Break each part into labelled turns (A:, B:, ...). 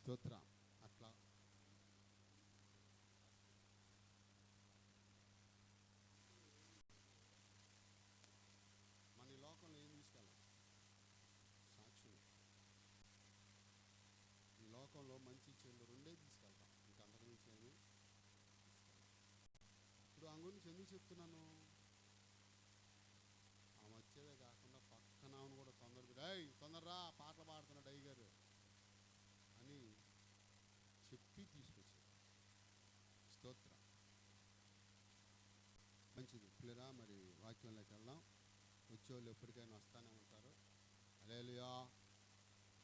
A: స్తోత్రం. అట్లా మన ఈ లోకంలో ఏం తీసుకెళ్ళాం? సాక్ష్యం. ఈ లోకంలో మంచి చెడు రెండే తీసుకెళ్తాం, ఇంకా అంతకు మించి ఏమి తీసుకెళ్ళాం. ఇప్పుడు ఆ గురించి ఎందుకు చెప్తున్నాను? ఆమె వచ్చేదే కాకుండా పక్కన ఆమెను కూడా తొందరరా పాటలు పాడుతున్నాడు అయ్యగారు అని చెప్పి తీసుకొచ్చాడు. స్తోత్రం. మంచిది పిల్లరా, మరి వాక్యంలోకి వెళ్దాం. వచ్చేవాళ్ళు ఎప్పటికైనా వస్తానే ఉంటారు. హల్లెలూయా,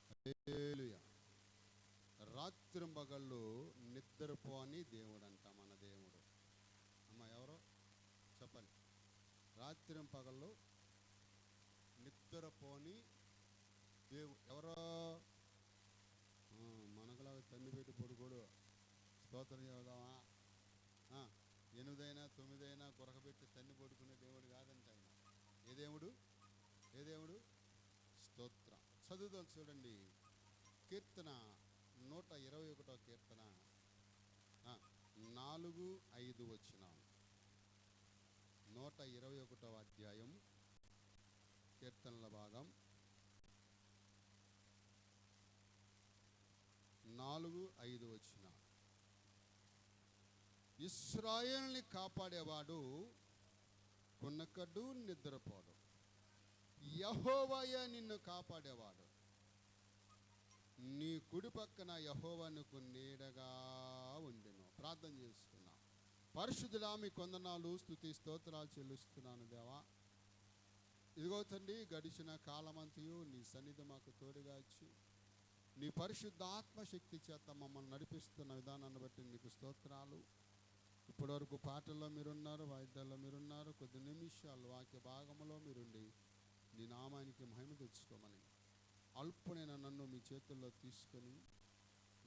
A: హల్లెలూయా. రాత్రింబగళ్ళు నిద్రపోని దేవుడు అంట మన దేవుడు. అమ్మ ఎవరో చెప్పాలి. రాత్రింపగళ్ళు నిద్రపోని దేవుడు ఎవరో? మనకులాగా తన్ని పెట్టి పడుకోడు. స్తోత్రం చేద్దామా? 8 అయినా 9 అయినా కొరకబెట్టి తన్ని పడుకునే దేవుడు కాదంట ఆయన. ఏ దేవుడు? ఏ దేవుడు? స్తోత్రం. చదువుదాం చూడండి. కీర్తన 121 కీర్తన 4-5 వచనాలు. 121 అధ్యాయం కీర్తనల భాగం 4-5 వచనాలు. ఇశ్రాయేలుని కాపాడేవాడు కునకడు, నిద్రపోడు. యెహోవాయే నిన్ను కాపాడేవాడు. నీ కుడి పక్కన యెహోవా నీకు నీడగా ఉండెను. ప్రార్థన చేసుకున్నాం. పరిశుద్ధుడా, మీ కొందనాలు స్తుతి స్తోత్రాలు చెల్లిస్తున్నాను దేవా. ఇదిగో తండ్రి, గడిచిన కాలమంతయు నీ సన్నిధి మాకు తోడుగా ఇచ్చి నీ పరిశుద్ధాత్మశక్తి చేత మమ్మల్ని నడిపిస్తున్న విధానాన్ని బట్టి నీకు స్తోత్రాలు. ఇప్పటివరకు పాటల్లో మీరున్నారు, వాయిద్యాల్లో మీరున్నారు. కొద్ది నిమిషాలు వాక్య భాగంలో మీరుండి నీ నామానికి మహిమ తెచ్చుకోమని అల్పునైనా నన్ను మీ చేతుల్లో తీసుకొని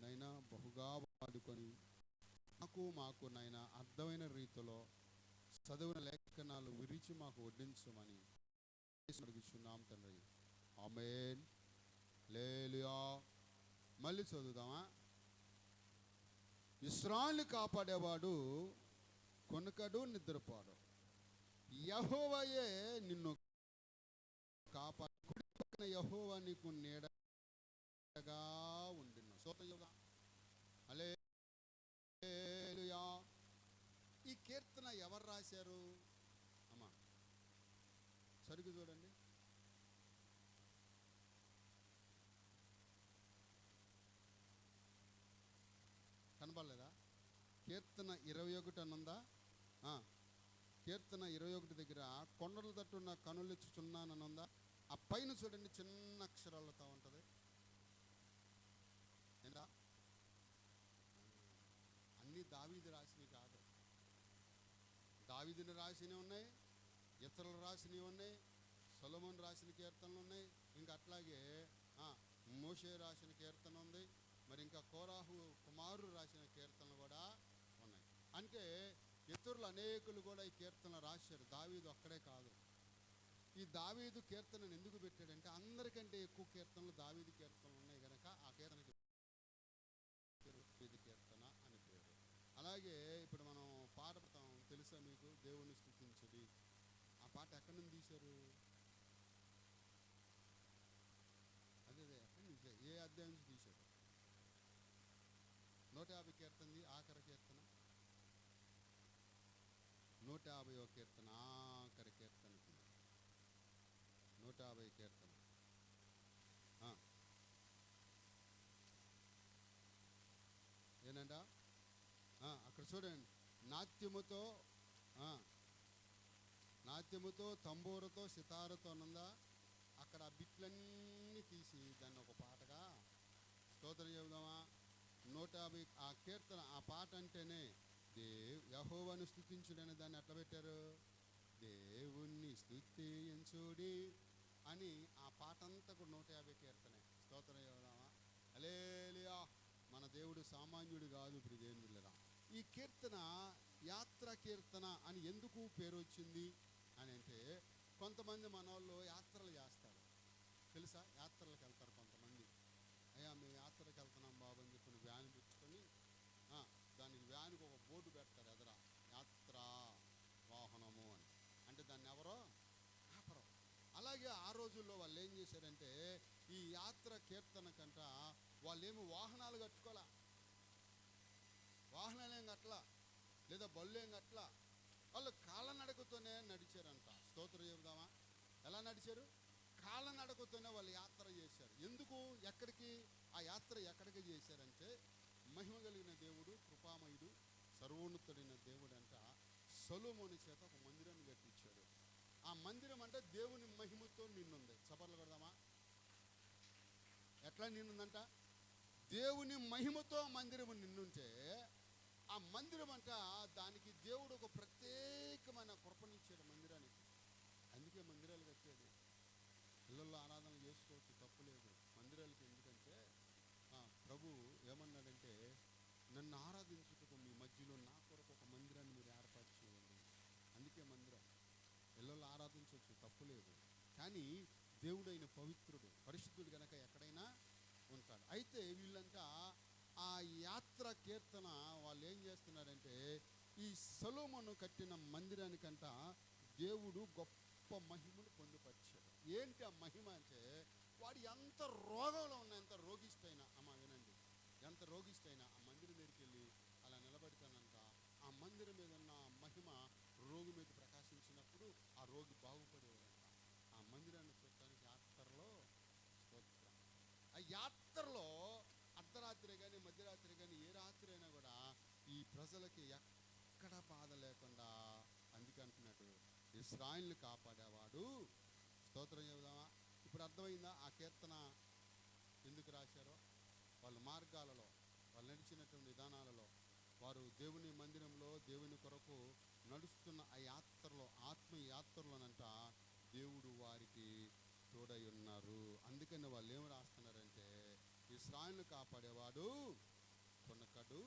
A: నైనా బహుగా వాడుకొని మాకు నైనా అర్థమైన రీతిలో చదివిన లేఖనాలు విరిచి మాకు వడ్డించమని అడుగుచున్నాం తండ్రి. ఆమేన్. హల్లెలూయా. మళ్ళీ చదువుదామా? ఇశ్రాయేలుని కాపాడేవాడు కొనకడు, నిద్రపోడు. యెహోవాయే నిన్ను కాపాడు. కుడి పక్కన యెహోవా నీకు నీడగా ఉండును. స్తోత్రం. హల్లెలూయా. ఈ కీర్తన ఎవరు రాశారు అమ్మా? సరిగ్గా చూడండి. కనబడలేదా? కీర్తన 21 అనుందా? కీర్తన 21 దగ్గర కొండల తట్టున్న కనులెచ్చుచున్నాననుందా? ఆ పైన చూడండి, చిన్న అక్షరాలతో ఉంటుంది. ఏంటా? అన్నీ దావీదు రాసినవి కాదు. దావీదుని రాసినవి ఉన్నాయి, ఇతరులు రాసినవి ఉన్నాయి, సొలొమోను రాసిన కీర్తనలు ఉన్నాయి, ఇంకా అట్లాగే మోషే రాసిన కీర్తన ఉంది, మరి ఇంకా కోరాహు కుమారుడు రాసిన కీర్తనలు కూడా ఉన్నాయి. అంటే ఇతరులు అనేకులు కూడా ఈ కీర్తన రాశారు, దావీదు ఒక్కడే కాదు. ఈ దావీదు కీర్తనను ఎందుకు పెట్టాడంటే అందరికంటే ఎక్కువ కీర్తనలు దావీదు కీర్తనలు ఉన్నాయి కనుక ఆ కీర్తనకి దావీదు కీర్తన అని పేరు. అలాగే ఇప్పుడు మనం పాట పడతాం, తెలుసా మీకు? దేవుని స్తుతించుడి. ఆ పాట ఎక్కడి నుంచి తీశారు? అదే ఎక్కడి నుంచి, ఏ అధ్యాయం నుంచి తీశారు? 150 కీర్తనది ఆఖరి కీర్తన. 150వ కీర్తన ఆఖరి కీర్తనకి 150 కీర్తన. ఏనంట అక్కడ చూడండి. నాట్యముతో తంబూరతో సితారతో అనుందా? అక్కడ ఆ బిట్లన్నీ తీసి దాన్ని ఒక పాటగా స్తోత్రం చెబుదామా? 150 ఆ కీర్తన, ఆ పాట అంటేనే యెహోవాను స్తుతించుడని దాన్ని ఎట్లా పెట్టారు? దేవుణ్ణి స్తుతించుడి అని ఆ పాట అంతా కూడా 150 కీర్తనే. స్తోత్రం చెబుదామా? హల్లెలూయా. మన దేవుడు సామాన్యుడు కాదు ప్రియదేవులారా. ఈ కీర్తన యాత్రా కీర్తన అని ఎందుకు పేరు వచ్చింది అని అంటే, కొంతమంది మన వాళ్ళు యాత్రలు చేస్తారు తెలుసా? యాత్రలకు వెళ్తారు కొంతమంది. అయ్యా మేము యాత్రలకు వెళ్తున్నాం బాబు అని చెప్పి దానికి ఒక బోర్డు పెడతారు ఎదర, యాత్ర వాహనము అని. అంటే దాన్ని ఎవరో కాపరం. అలాగే ఆ రోజుల్లో వాళ్ళు ఏం చేశారంటే ఈ యాత్ర కీర్తన కంట వాళ్ళు ఏమి వాహనాలు కట్టుకోలే, వాహనాలు ఏం కట్టలా, లేదా బళ్ళు ఏం కట్టలా, వాళ్ళు కాళ్ళనడకతోనే నడిచారంట. స్తోత్రం చెబుదామా? ఎలా నడిచారు? కాళ్ళనడకతోనే వాళ్ళు యాత్ర చేశారు. ఎందుకు? ఎక్కడికి? ఆ యాత్ర ఎక్కడికి చేశారంటే మహిమ కలిగిన దేవుడు, కృపామయుడు, సర్వోన్నతుడైన దేవుడు అంట సొలొమోను చేత ఒక మందిరాన్ని కట్టించాడు. ఆ మందిరం అంటే దేవుని మహిమతో నిన్నుంది. చప్పట్లు కొడదామా? ఎట్లా నిన్నుందంట? దేవుని మహిమతో మందిరము నిన్నుంటే ఆ మందిరం అంట దానికి దేవుడు ఒక ప్రత్యేకమైన కృపనిచ్చాడు మందిరానికి. అందుకే మందిరాలు కట్టేది. ఇళ్ళల్లో ఆరాధన చేసుకోవచ్చు, తప్పు లేదు. మందిరాలకి ఎందుకంటే ప్రభు ఏమన్నాడంటే నన్ను ఆరాధించుటకు మీ మధ్యలో నా కొరకు ఒక మందిరాన్ని మీరు ఏర్పాటు చేయండి. అందుకే మందిరం. ఇళ్ళల్లో ఆరాధించవచ్చు, తప్పు లేదు. కానీ దేవుడైన పవిత్రుడు, పరిశుద్ధుడు గనక ఎక్కడైనా ఉంటాడు. అయితే వీళ్ళంతా ఆ యాత్ర కీర్తన వాళ్ళు ఏం చేస్తున్నారంటే ఈ సొలొమోను కట్టిన మందిరానికంట దేవుడు గొప్ప మహిమను పొందుపరిచాడు. ఏంటి ఆ మహిమ అంటే వాడు ఎంత రోగంలో ఉన్న, ఎంత రోగిష్టైనా, అమ్మ వినండి, ఎంత రోగిష్టైనా ఆ మందిరం దగ్గరికి వెళ్ళి అలా నిలబడితానంట ఆ మందిరం మీద ఉన్న మహిమ రోగి మీద ప్రకాశించినప్పుడు ఆ రోగి బాగుపడేవాడంట. ఆ మందిరాన్ని చూడటానికి యాత్రలో స్తోత్రం. ఆ యాత్రలో అర్ధరాత్రి కానీ మధ్యరాత్రి కానీ ఏ రాత్రి అయినా కూడా ఈ ప్రజలకి ఎక్కడ బాధ లేకుండా, అందుకే అంటున్నాడు ఇశ్రాయేలుని కాపాడేవాడు. స్తోత్రం చెబుదామా? ఇప్పుడు అర్థమైందా ఆ కీర్తన ఎందుకు రాశారో? వాళ్ళ మార్గాలలో, వాళ్ళు నడిచినటువంటి విధానాలలో, వారు దేవుని మందిరంలో దేవుని కొరకు నడుస్తున్న ఆ యాత్రలో, ఆత్మీయ యాత్రలోనంట దేవుడు వారికి తోడై ఉన్నారు. అందుకని వాళ్ళు ఏమి రాస్తున్నారంటే ఇశ్రాయేలుని కాపాడేవాడు కొనకడు,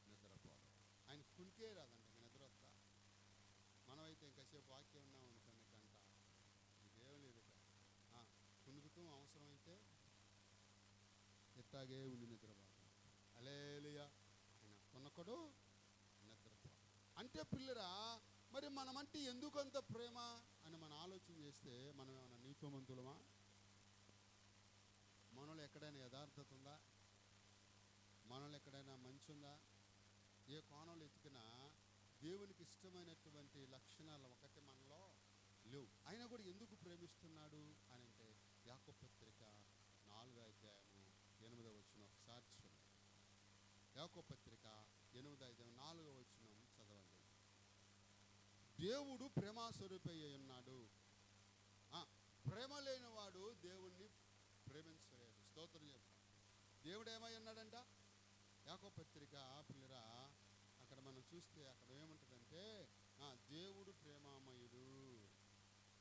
A: నిద్రపోడు. ఆయన కునికే రాదంట, నిద్ర వస్తా. మనమైతే ఇంకాసేపు వాక్యం ఉన్నాం అనుకోండి, గంట ఇదేం లేదు, కునుకుతూ అవసరమైతే ఎట్టాగే ఉండి నిద్రపోతాం. హల్లెలూయా. ఆయన కొనకడు, నిద్రపోడు. అంటే పిల్లరా, మరి మనమంటే ఎందుకంత ప్రేమ అని మనం ఆలోచన చేస్తే మనం ఏమైనా నీతిమంతులమా? మనలో ఎక్కడైనా యథార్థత ఉందా? మనలో ఎక్కడైనా మంచి ఉందా? ఏ కోణంలో ఎతికినా దేవునికి ఇష్టమైనటువంటి లక్షణాలు ఒకటి మనలో లేవు. అయినా కూడా ఎందుకు ప్రేమిస్తున్నాడు అని అంటే యాకోబు పత్రిక 4వ అధ్యాయము 8వ వచనం ఒకసారి చూడండి. యాకోబు పత్రిక 8వ అధ్యాయం 4వ వచనం చదవండి. దేవుడు ప్రేమస్వరూపి అయి ఉన్నాడు. ప్రేమ లేనివాడు దేవుణ్ణి ప్రేమించలేడు. స్తోత్రం చెప్తాం. దేవుడు ఏమై ఉన్నాడంట? యాకోబు పత్రిక పిల్లరా అక్కడ మనం చూస్తే అక్కడ ఏముంటుందంటే దేవుడు ప్రేమామయుడు,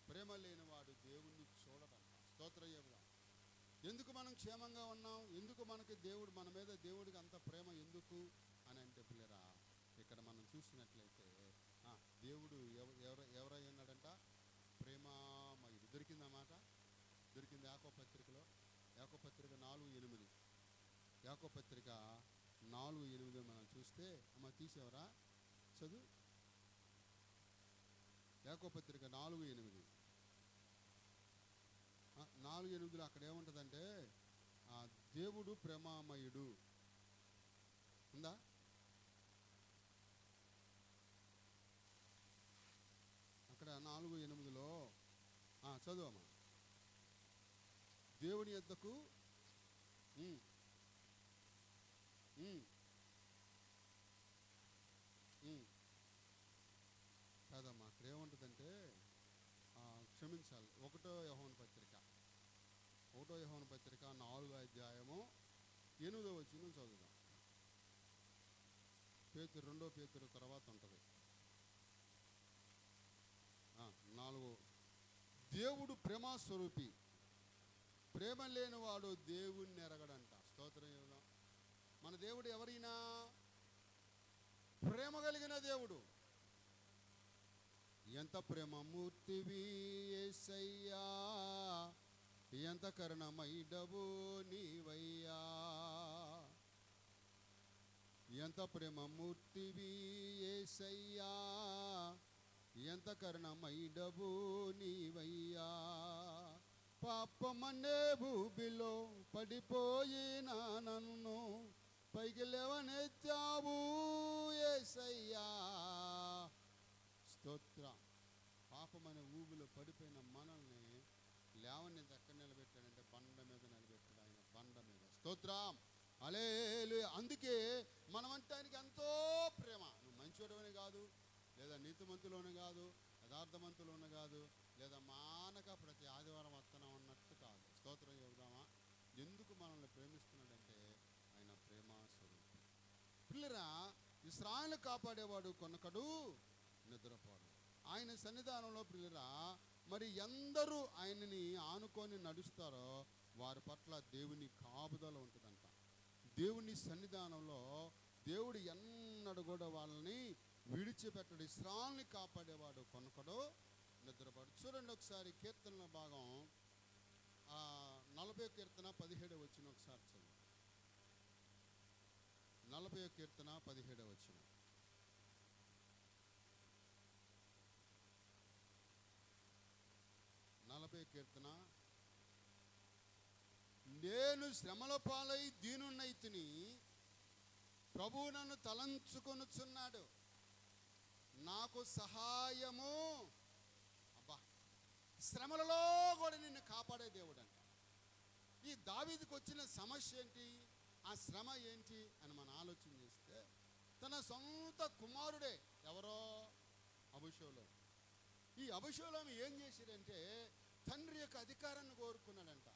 A: ప్రేమ లేనివాడు దేవుణ్ణి చూడడంట. స్తోత్రం చెప్దాం. ఎందుకు మనం క్షేమంగా ఉన్నాం? ఎందుకు మనకి దేవుడు, మన మీద దేవుడికి అంత ప్రేమ ఎందుకు అని అంటే పిల్లరా ఇక్కడ మనం చూసినట్లయితే దేవుడు ఎవరై ఉన్నాడంట? ప్రేమామయుడు. దొరికిందన్నమాట, దొరికింది యాకోబు పత్రికలో. యాకోబు పత్రిక 4:8. యాకోబు పత్రిక 4:8 మనం చూస్తే, అమ్మ తీసేవరా చదువు. యాకోబు పత్రిక 4:8. 4:8 అక్కడ ఏముంటుందంటే దేవుడు ప్రేమామయుడు ఉందా? అక్కడ 4:8లో చదువమ్మా. దేవుని యొద్దకు కాదమ్మా, అక్కడ ఏముంటుందంటే క్షమించాలి. 1వ యోహాను పత్రిక 4వ అధ్యాయము 8వ వచనం చదువుదాం. పేతురు 2వ పేతురు తర్వాత ఉంటుంది. 4 దేవుడు ప్రేమస్వరూపి, ప్రేమ లేనివాడు దేవుణ్ణి ఎరగడంట. స్తోత్రం చెబుదాం. మన దేవుడు ఎవరైనా ప్రేమ కలిగిన దేవుడు. ఎంత ప్రేమమూర్తివి యేసయ్యా, ఎంత కరుణమయుడవు నీవయ్యా, ఎంత ప్రేమమూర్తివి యేసయ్యా, ఎంత కరుణమైడవు నీవయ్యా. పాపమనే భూమిలో పడిపోయిన నన్ను పైకి లేవనెత్తావు యేసయ్యా. స్తోత్రం. పాపమనే ఊబిలో పడిపోయిన మనల్ని లేవనెత్తి ఎక్కడ నిలబెట్టాడంటే బండ మీద నిలబెట్టాడు ఆయన, బండ మీద. స్తోత్రం. హల్లెలూయా. అందుకే మనమంటే ఆయనకి ఎంతో ప్రేమ. నువ్వు మంచివాడవని కాదు, లేదా నీతిమంతులోనే కాదు, యథార్థమంతులోనే కాదు, లేదా మానక ప్రతి ఆదివారం వస్తున్నాం అన్నట్టు కాదు. స్తోత్రం చెబుదామా? ఎందుకు మనల్ని ప్రేమిస్తున్నాడంటే ఆయన ప్రేమ స్వరూపం. పిల్లరా, ఇశ్రాయేలు కాపాడేవాడు కొనకడు, నిద్రపోడు. ఆయన సన్నిధానంలో పిల్లరా మరి ఎందరూ ఆయనని ఆనుకొని నడుస్తారో వారి పట్ల దేవుని కాపుదల ఉంటుందంట. దేవుని సన్నిధానంలో దేవుడు ఎన్నడూ కూడా వాళ్ళని విడిచిపెట్టడు. ఇశ్రాయేలుని కాపాడేవాడు కొనకడు, నిద్రపోడు. చూడండి ఒకసారి కీర్తనల భాగం 40వ కీర్తన 17వ వచనం ఒకసారి చదువు. 40వ కీర్తన 17వ వచనం. 40వ కీర్తన. నేను శ్రమల పాలై దీనున్నైతిని, ప్రభువు నన్ను తలంచుకొనుచున్నాడు, నాకు సహాయము. అబ్బా, శ్రమలలో కూడా నిన్ను కాపాడే దేవుడు అంట. ఈ దావీదుకు వచ్చిన సమస్య ఏంటి, ఆ శ్రమ ఏంటి అని మనం ఆలోచన చేస్తే, తన సొంత కుమారుడే ఎవరో అబషలోము. ఈ అబషలోము ఏం చేశాడంటే తండ్రి యొక్క అధికారాన్ని కోరుకున్నాడంట.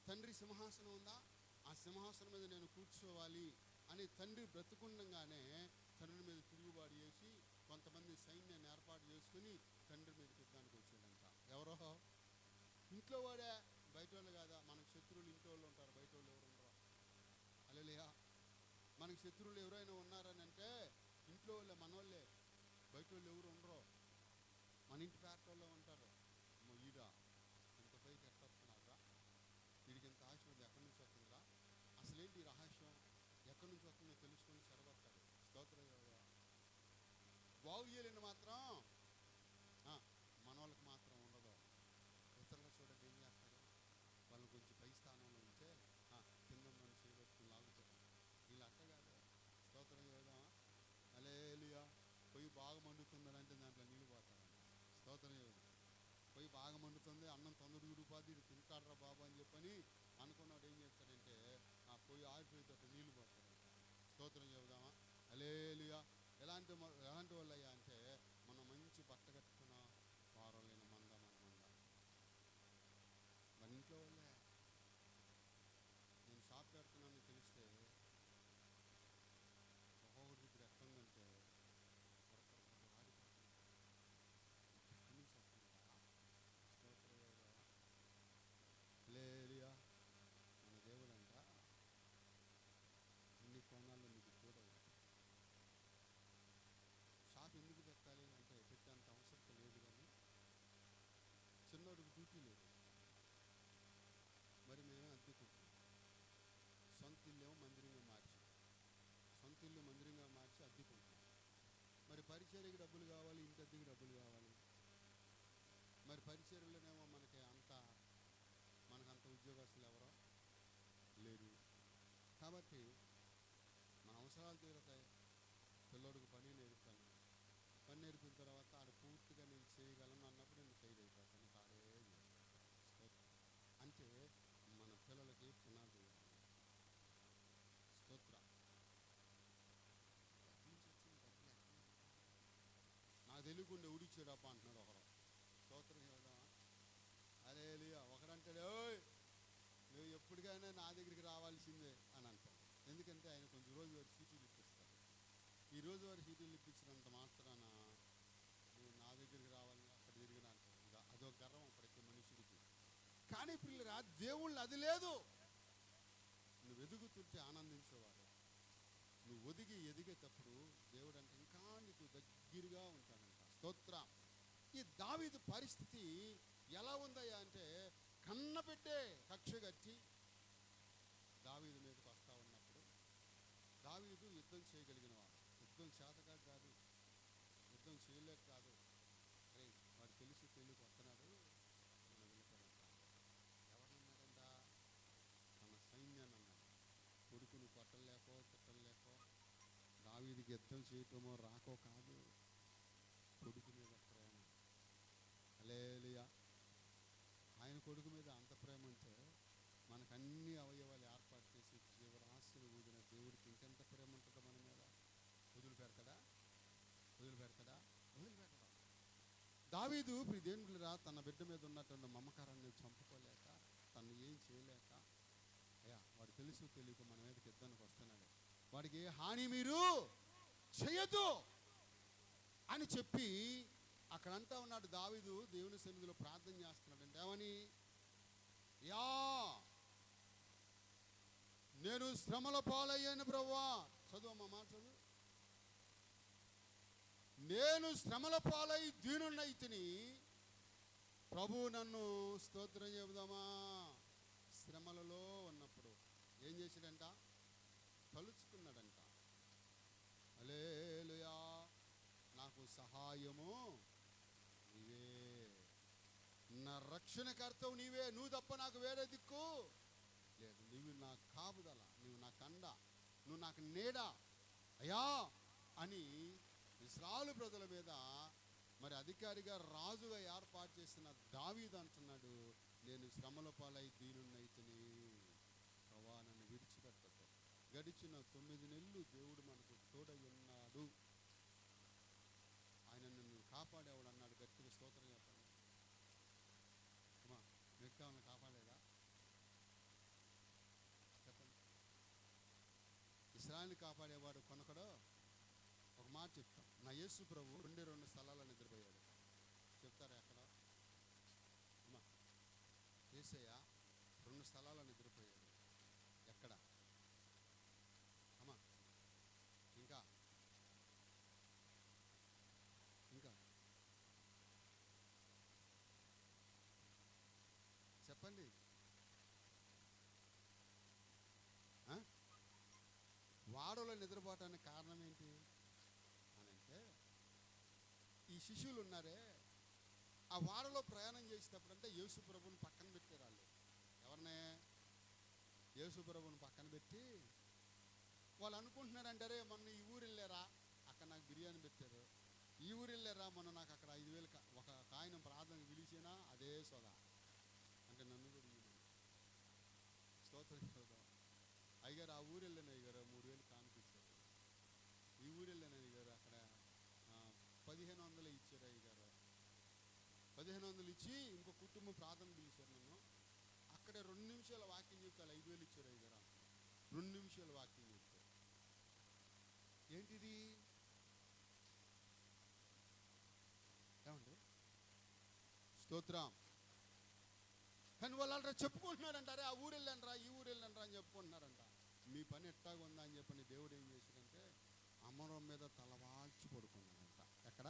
A: తండ్రి సింహాసనం ఉందా, ఆ సింహాసనం మీద నేను కూర్చోవాలి అని తండ్రి బ్రతుకుండగానే తండ్రి మీద తిరుగుబాటు చేసి కొంతమంది సైన్యాన్ని ఏర్పాటు చేసుకుని తండ్రి మీద యుద్ధానికి వచ్చాడంట. ఎవరో ఇంట్లో వాడే, బయట వాళ్ళు కాదా. మనకు శత్రువులు ఇంట్లో వాళ్ళు ఉంటారు, బయట వాళ్ళు ఎవరు ఉండరు. హల్లెలూయా. మనకి శత్రువులు ఎవరైనా ఉన్నారని అంటే ఇంట్లో వాళ్ళే, మనోళ్ళే, బయట వాళ్ళు ఎవరు ఉండరు. మన ఇంటి పేటల్లో ఉంటారు. ఈడ ఇంత పైకి ఎట్ట వస్తున్నారా, వీడికి ఇంత ఆశ ఉంది, ఎక్కడి నుంచి వస్తుందిరా, అసలేంటి ఈ రహస్యం, ఎక్కడి నుంచి వస్తుందో తెలుసుకొని చెరగొట్టాడు. స్తోత్రం. బాగు చేయలేని మాత్రం మన వాళ్ళకి మాత్రం ఉండదు. ఇతరులు చూడండి ఏం చేస్తారు, వాళ్ళని కొంచెం పై స్థానంలో ఉంటే కింద మనం చేయబట్టుకుని లాగుతారు. వీళ్ళు అట్ట కాదు. స్తోత్రం చేద్దామా? హల్లెలూయా. పొయ్యి బాగా మండుతుందనంటే దాంట్లో నీళ్ళు పోతారంట. స్తోత్రం చేద్దాం. పొయ్యి బాగా మండుతుంది, అన్నం తొందరగా ఉడిపోద్ది, ఇది తింటాడరా బాబు అని చెప్పని అనుకున్నాడు. ఏం చేస్తాడంటే ఆ పొయ్యి ఆరిపోయితే అక్కడ నీళ్ళు పోతారంట. స్తోత్రం చెబుదామా? హల్లెలూయా. ఎలాంటి వాళ్ళు అయ్యా అంటే మనం మంచి బట్ట కట్టుకున్న వారం లేని మంద మన ఇంట్లో వాళ్ళే. నేను షాప్ పెడుతున్నానని తెలిస్తే ఒక్కొక్కటి దగ్గర ఎట్టుందంటే ఆడిపోతుంది. ఎక్కడి నుంచి వస్తుందా? హల్లెలూయా. మన దేవుడు అంట అన్ని కోణాల్లో నీకు తోడవుతాడు. షాప్ ఎందుకు పెట్టాలి అంటే పెట్టేంత అవసరం లేదు, కానీ చిన్నోడికి డ్యూటీ లేదు. మరి మేమే అద్దెకుంటున్నాం. సొంత ఇల్లేమో మందిరంగా మార్చి, సొంత ఇల్లు మందిరంగా మార్చి అద్దెకుంటున్నాం. మరి పరిచర్యకి డబ్బులు కావాలి, ఇంటి అద్దెకి డబ్బులు కావాలి. మరి పరిచర్యలోనేమో మనకంత ఉద్యోగస్తులు ఎవరో లేరు. కాబట్టి మన అవసరాలు తీరుతాయి. పిల్లోడికి పని నేర్పుతాను, పని నేర్పిన తర్వాత ఆడు పూర్తిగా నేను చేయగలను అన్నప్పుడు నేను సైడ్ అయిపోతాను, ఆడే చేస్తాను. అంటే మన పిల్లలకి పునాది వేయాలి. స్తోత్ర. నాకు తెలియకుండా ఉడిచాడప్ప అంటున్నాడు ఒకరు. స్తోత్రం కదా. హల్లెలూయా. ఒకడంటాడు, ఓయ్ నువ్వు ఎప్పటికైనా నా దగ్గరికి రావాల్సిందే అని అంటాడు. ఎందుకంటే ఆయన కొంచెం రోజువారీ సీటీలు ఇప్పిస్తాడు. ఈ రోజువారీ సీటీలు ఇప్పించినంత మాత్రాన నువ్వు నా దగ్గరికి రావాలి, అక్కడ తిరిగిన అంటాడు. ఇక అదొక గర్వం ప్రతి మనుషుడికి. కానీ పిల్లరా, దేవుళ్ళు అది లేదు. నువ్వు ఎదుగుతుంటే ఆనందించేవాడు. నువ్వు ఎదిగేటప్పుడు దేవుడు అంటే ఇంకా నీకు దగ్గరగా ఉంటాడంట. స్తోత్రం. ఈ దావీదు పరిస్థితి ఎలా ఉందయ్యా అంటే కన్నపెట్టే కక్ష కట్టి దావీదు మీదకి వస్తూ ఉన్నప్పుడు దావీదు యుద్ధం చేయగలిగిన వాడు, యుద్ధం చేతకాడు కాదు, యుద్ధం చేయలేక కాదు. అరే వాడు తెలిసి తెలియక వస్తున్నాడు, మనం వెళ్ళిపోయాడంట. ఎవరన్నాడంట? తన సైన్యాన్ని అన్నాడు. కొడుకును కొట్టలేకో తిట్టలేకో, దావీదుకి యుద్ధం చేయటమో రాకో కాదు, కొడుకు మీద ప్రేమ. హల్లెలూయా. ఆయన కొడుకు మీద అంత ప్రేమ అంటే మనకు అన్ని అవయవాలు ఏర్పాటు చేసి జీవరాశిని ఊదిన దేవుడికి ఇంకెంత ప్రేమ ఉంటుందో మన మీద. వదిలిపెడతాడా? వదిలిపెడతాడా? వదిలిపెట్టడా? దావీదు దేవుడురా తన బిడ్డ మీద ఉన్నటువంటి మమకారాన్ని చంపుకోలేక, తను ఏం చేయలేక, అయ్యా వాడు తెలుసు తెలియక మన మీదకి యుద్ధానికి వస్తున్నాడు, వాడికి ఏ హాని మీరు చేయొద్దు అని చెప్పి అక్కడ అంటా ఉన్నాడు. దావీదు దేవుని సన్నిధిలో ప్రార్థన చేస్తున్నాడు అంటే ఏమని? యా నేను శ్రమల పాలయ్యాను ప్రభువా. చదువు మాట చదువు. నేను శ్రమల పాలై దీనున్నైతిని, ప్రభువు నన్ను స్తోత్రం చెబుదామా. శ్రమలలో ఉన్నప్పుడు ఏం చేశాడంట? తలుచుకున్నాడంట. హల్లెలూయా. నాకు సహాయము నీవే, నా రక్షణకర్తవు నీవే, నువ్వు తప్ప నాకు వేరే దిక్కు లేదు. నువ్వు నా కాపుదల, నువ్వు నా కండ, నువ్వు నాకు నీడ అయ్యా అని ఇశ్రాయేలు ప్రజల మీద మరి అధికారిగా రాజుగా ఏర్పాటు చేసిన దావీదు అంటున్నాడు, నేను శ్రమల పాలై దీనున్నైతిని, ప్రభువా నన్ను విడిచిపెట్టదు. గడిచిన 9 నెలలు దేవుడు మనకు తోడై ఉన్నాడు, ఆయన నన్ను కాపాడేవాడు అన్నాడు. గట్టిగా స్తోత్రం చెప్పండి. అమ్మా మీకు కావాలని కాపాడేదా? చెప్పండి. ఇశ్రాయేలుని కాపాడేవాడు కొనకడో. ఒక మాట చెప్తాం, నా యేసు ప్రభు 2 స్థలాల్లో నిద్రపోయాడు. చెప్తారా ఎక్కడ? అమ్మా యేసయ్య 2 స్థలాల్లో నిద్రపోయాడు. ఎక్కడ? అమ్మా ఇంకా ఇంకా చెప్పండి. వాడలో నిద్రపోవటానికి కారణం ఏంటి అని అంటే, ఈ శిష్యులు ఉన్నారే, ఆ వాడలో ప్రయాణం చేసేటప్పుడు అంటే యేసు ప్రభువుని పక్కన పెట్టారు వాళ్ళు. ఎవరినే? యేసు ప్రభువుని పక్కన పెట్టి వాళ్ళు అనుకుంటున్నారంటారే, మొన్న ఈ ఊరు వెళ్ళారా, అక్కడ నాకు బిర్యానీ పెట్టారు. ఈ ఊరు వెళ్ళారా, మొన్న నాకు అక్కడ 5,000 ఒక కాయనం ప్రార్థనకు పిలిచినా అదే సోదా అంటే నన్ను కూడా స్తోత్రం చేద్దాం. అయ్యగారు ఆ ఊరు వెళ్ళాను అయ్యగారు 3,000 కానిపించారు. ఈ ఊరు వెళ్ళాను అయ్యగారు, అక్కడ 1,500 ఇచ్చారు అయ్యగారు. 1,500 ఇచ్చి ఇంకో కుటుంబం ప్రార్థన పిలిచారు నన్ను. అక్కడే 2 నిమిషాల వాక్యం చెప్తారు, 5,000 ఇచ్చారు అయ్యగారు. 2 నిమిషాల వాక్యం చెప్తారు. ఏంటిది? ఏమండి స్తోత్రం. కానీ వాళ్ళు అలా చెప్పుకుంటున్నారంటారే, ఆ ఊరు వెళ్ళానరా, ఈ ఊరు వెళ్ళానరా అని చెప్పుకుంటున్నారంట. మీ పని ఎట్టాగా ఉందా అని చెప్పని దేవుడు ఏం చేశాడంటే అమరం మీద తలవాల్చి పడుకున్నాడంట. ఎక్కడ?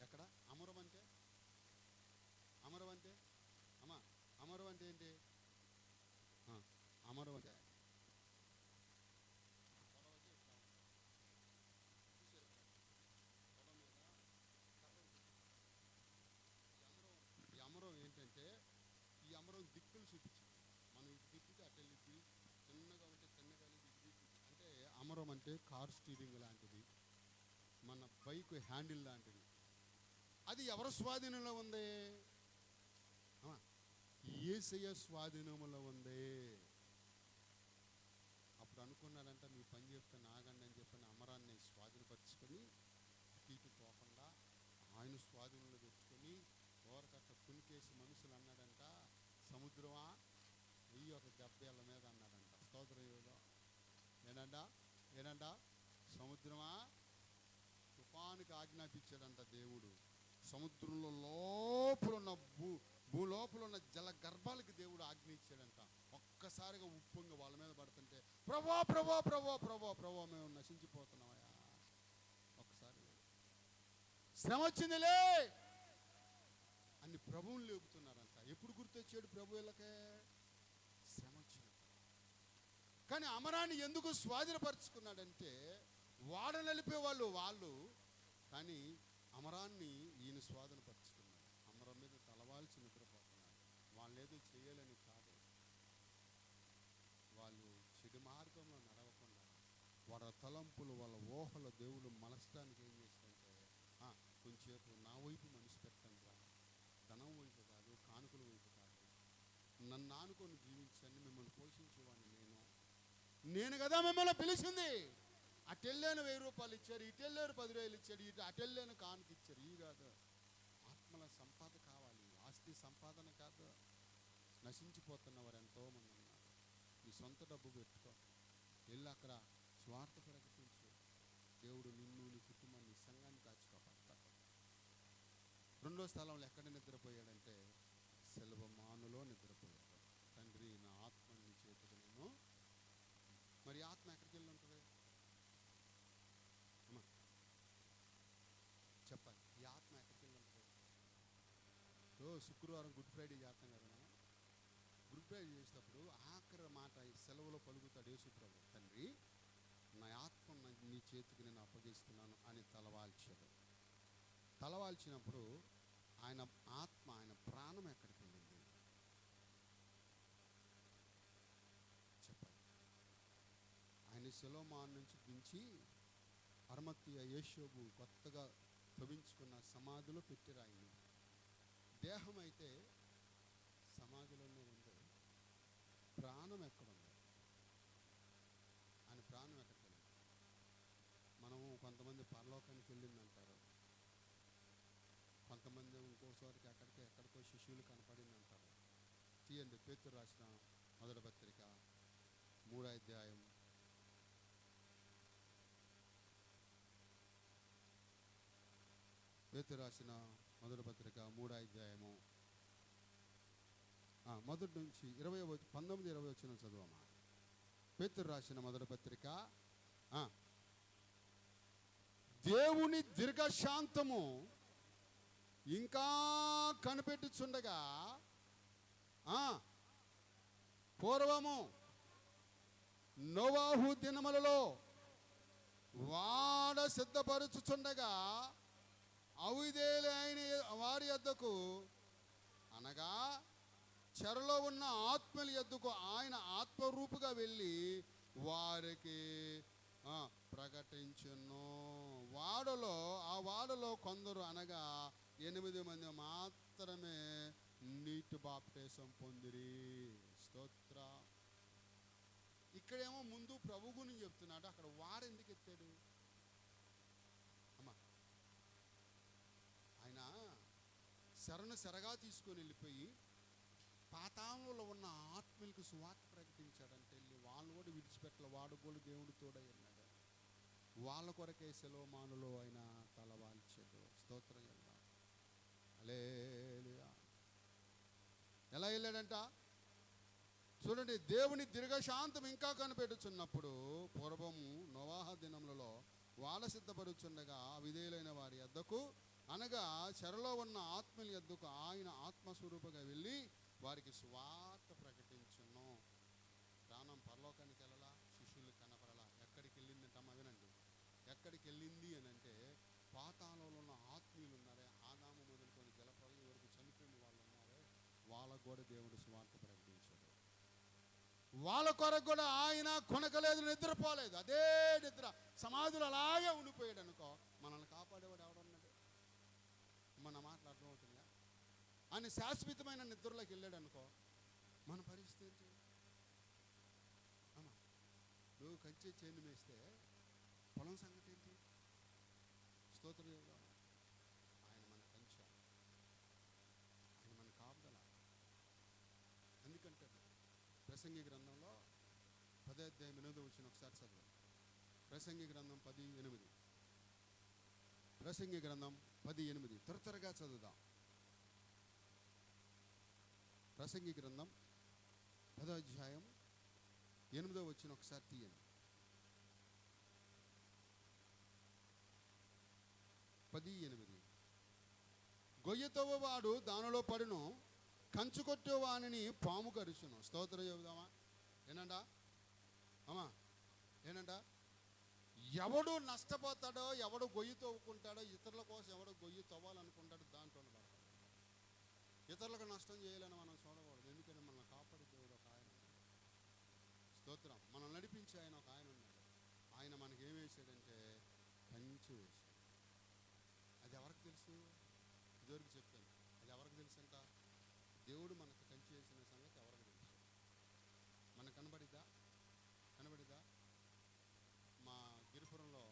A: ఎక్కడ? అమరం అంటే? అమరం అంటే అమ్మా, అమరం అంటే ఏంటి? అమరం అంటే ఈ అమరం ఏంటంటే, ఈ అమరం దిక్కులు చూపించింది. మనం ఇటు తిప్పితే అటు వెళ్ళిద్ది, చిన్నగా ఉంటే చిన్నగా వెళ్ళి అంటే అమరం అంటే కార్ స్టీరింగ్ లాంటిది, మన బైక్ హ్యాండిల్ లాంటిది. అది ఎవరి స్వాధీనంలో ఉంది? యేసయ్య స్వాధీనంలో ఉంది. అప్పుడు అనుకున్నాడంట, మీ పని చెప్తే నాగండి అని చెప్పిన అమరాన్ని స్వాధీనపరుచుకొని అటు ఇటు పోకుండా ఆయన స్వాధీనంలో తెచ్చుకొని ఓరకట్ట కునికేసి మనుషులు అన్నాడంట, సముద్రమా వెయ్యి ఒక దెబ్బల మీద అన్నాడంట. స్తోత్రం యోగం. ఏనంట సముద్రమా, తుఫానుకి ఆజ్ఞాపించాడంట దేవుడు. సముద్రంలో లోపల ఉన్న భూలోపల ఉన్న జల గర్భాలకి దేవుడు ఆజ్ఞ ఇచ్చాడంట. ఒక్కసారిగా ఉప్పొంగి వాళ్ళ మీద పడుతుంటే, ప్రభా ప్రభా ప్రభా ప్రభా ప్రభా మేము నశించిపోతున్నామయ్యా. ఒక్కసారి శ్రమ వచ్చిందిలే అని ప్రభువుని లేపుతున్నారంట. ఎప్పుడు గుర్తొచ్చాడు ప్రభు వీళ్ళకే? శ్రమ వచ్చినప్పుడు. కానీ అమరాన్ని ఎందుకు స్వాధీనపరుచుకున్నాడంటే వాడ నలిపే వాళ్ళు కానీ అమరాన్ని ఈయన స్వాధీనపరుచుకున్నాడు. అమరం మీద తలవాల్చి నిద్రపోతున్నాడు. వాళ్ళేదో చేయాలని కాదు, వాళ్ళు చెడు మార్గంలో నడవకుండా వాళ్ళ తలంపులు వాళ్ళ ఊహల దేవుడు మలచడానికి ఏం చేశాడంటే కొంచెంసేపు నా వైపు మనసు పెట్టండి రా, ధనం వైపు కాదు, కానుకల వైపు కాదు, నన్ను ఆనుకొని జీవించండి, మిమ్మల్ని పోషించేవాడిని నేను కదా మిమ్మల్ని పిలిచింది. అటెళ్ళాను 1000 రూపాయలు ఇచ్చారు, ఇటెళ్ళారు 10,000 ఇచ్చాడు, అటెళ్ళాను కానుక ఇచ్చారు. ఈ కాదు, ఆత్మల సంపాద కావాలి, ఆస్తి సంపాదన కాదు. నశించిపోతున్న వారు ఎంతోమంది ఉన్నారు. నీ సొంత డబ్బు పెట్టుకో, వెళ్ళి అక్కడ స్వార్థ ప్రకటించు. దేవుడు నిన్ను, నీ కుటుంబాన్ని, నీ సంఘాన్ని కాచుకోపడతాడు. రెండో స్థలంలో ఎక్కడ నిద్రపోయాడంటే సెలవుమానులో నిద్రపోయాడు. తండ్రి, నా ఆత్మ నీ చేతికి నేను. మరి ఆత్మ ఎక్కడికి వెళ్ళి ఉంటుంది? అమ్మా చెప్పాలి, ఈ ఆత్మ ఎక్కడికి వెళ్ళి ఉంటుంది? శుక్రవారం గుడ్ ఫ్రైడే చేస్తాం కదా మనం. గుడ్ ఫ్రైడే చేసేటప్పుడు ఆఖరి మాట సెలవులో పలుకుతాడు యేసు ప్రభు, తండ్రి నా ఆత్మ నీ చేతికి నేను అప్పగిస్తున్నాను అని తలవాల్చాడు. తలవాల్చినప్పుడు ఆయన ఆత్మ, ఆయన ప్రాణం ఎక్కడికి వెళ్ళింది చెప్పాలి. ఆయన సెలోమాన్ నుంచి దించి అర్మతియా యేషోబు కొత్తగా తవ్వించుకున్న సమాధిలో పెట్టిరు. ఆయన దేహం అయితే సమాధిలోనే ఉంది, ప్రాణం ఎక్కడుంది? ఆయన ప్రాణం ఎక్కడికి వెళ్ళింది? మనము కొంతమంది పరలోకానికి వెళ్ళిందంటారు, కొంతమంది ఇంకోసారికి ఎక్కడికో శిష్యులు కనపడింది అంటారు. తీయండి, పేతురు రాసిన మొదటి పత్రిక 3వ అధ్యాయం 3వ అధ్యాయము మొదటి నుంచి 19-20 వచ్చిన చదువమ్మా. పేతురు రాసిన మొదటి పత్రిక. దేవుని దీర్ఘశాంతము ఇంకా కనిపెట్టుచుండగా పూర్వము నోవాహు దినములలో వాడ సిద్ధపరచుచుండగా అవిధేయులైన వారి యొద్దకు, అనగా చెరలో ఉన్న ఆత్మల యొద్దకు ఆయన ఆత్మరూపుగా వెళ్ళి వారికి ప్రకటించును. ఆ వాడలో కొందరు, అనగా 8 మంది మాత్రమే నీటి బాప్టిజం పొందిరి. స్తోత్ర. ఇక్కడేమో ముందు ప్రభు గురించి చెప్తున్నాడు, అక్కడ వాడు ఎందుకు ఎత్తాడు? అమ్మా, ఆయన శరగా తీసుకొని వెళ్ళిపోయి పాతాళంలో ఉన్న ఆత్మలకు సువార్త ప్రకటించాడంటే వెళ్ళి వాళ్ళు కూడా విడిచిపెట్టలే. వాడు కూడా దేవుడు తోడయ్యాడు. వాళ్ళ కొరకే సెలోమానులో ఆయన తలవాల్చాడు. స్తోత్రం చెప్దాం. హల్లెలూయా. ఎలా వెళ్ళాడంట చూడండి. దేవుని దీర్ఘశాంతం ఇంకా కనిపెట్టుచున్నప్పుడు పూర్వము నోవాహు దినములలో వాడ సిద్ధపరుచుండగా విధేయులైన వారి యొద్దకు, అనగా చెరలో ఉన్న ఆత్మల యొద్దకు ఆయన ఆత్మస్వరూపంగా వెళ్ళి వారికి సువార్త ప్రకటించును. ప్రాణం పరలోకానికి వెళ్ళలా, శిష్యులు కనపడలా. ఎక్కడికి వెళ్ళిందంటమ్మా? వినండి, ఎక్కడికి వెళ్ళింది అని అంటే పాతాళంలో ఉన్న ఆత్మీయులు ఉన్నారే, ఆదాము మొదలుకొని జలప్రలయం వరకు చనిపోయిన వాళ్ళు ఉన్నారే, వాళ్ళకు కూడా దేవుడు సువార్త ప్రకటించాడు. వాళ్ళ కొరకు కూడా ఆయన కొనకలేదు, నిద్రపోలేదు. అదే నిద్ర సమాధులు అలాగే ఉండిపోయాడు అనుకో, మనల్ని కాపాడేవాడు ఎవడున్నాడు? మన మాటలు అర్థమవుతుందిగా. ఆయన శాశ్వతమైన నిద్రలోకి వెళ్ళాడు అనుకో, మన పరిస్థితి ఏంటి? అమ్మా, నువ్వు కంచె చేను వేస్తే పొలం సంగతి ఏంటి? స్తోత్రం చెబుదాం. ఆయన మన కంచె, ఆయన మన కాపుదల. ఎందుకంటే ప్రసంగి గ్రంథంలో 10వ అధ్యాయం 8వ వచనం ఒకసారి చదవండి. ప్రసంగి గ్రంథం 10:8. ప్రసంగి గ్రంథం 10:8 త్వరగా చదువుదాం. ప్రసంగి గ్రంథం 10వ అధ్యాయం 8వ వచనం ఒకసారి తీయండి. 10:8. గొయ్యతవ్వవాడు దానిలో పడును, కంచు కొట్టేవానిని పాము కరుచును. స్తోత్రం చెబుదామా? ఏనండా? అమ్మా ఏంటంట, ఎవడు నష్టపోతాడో, ఎవడు గొయ్యి తవ్వుకుంటాడో, ఇతరుల కోసం ఎవడు గొయ్యి తవ్వాలనుకుంటాడో దాంట్లోనే పడతాడు. ఇతరులకు నష్టం చేయాలని మనం చూడకూడదు. ఎందుకంటే మనల్ని కాపాడే దేవుడు ఒక ఆయన ఉన్నాడు. స్తోత్రం. మనం నడిపించే ఆయన ఒక ఆయన ఉన్నాడు. ఆయన మనకి ఏం వేసాడంటే కంచె వేసాడు. అది ఎవరికి తెలుసు? ఇదివరకు చెప్పాను. అది ఎవరికి తెలుసు అంట? దేవుడు మనకు కంచె వేసిన సంగతి ఎవరికి తెలుసు? మనకు కనబడిద్దా? కనబడిద్దా? మా గిరిపురంలో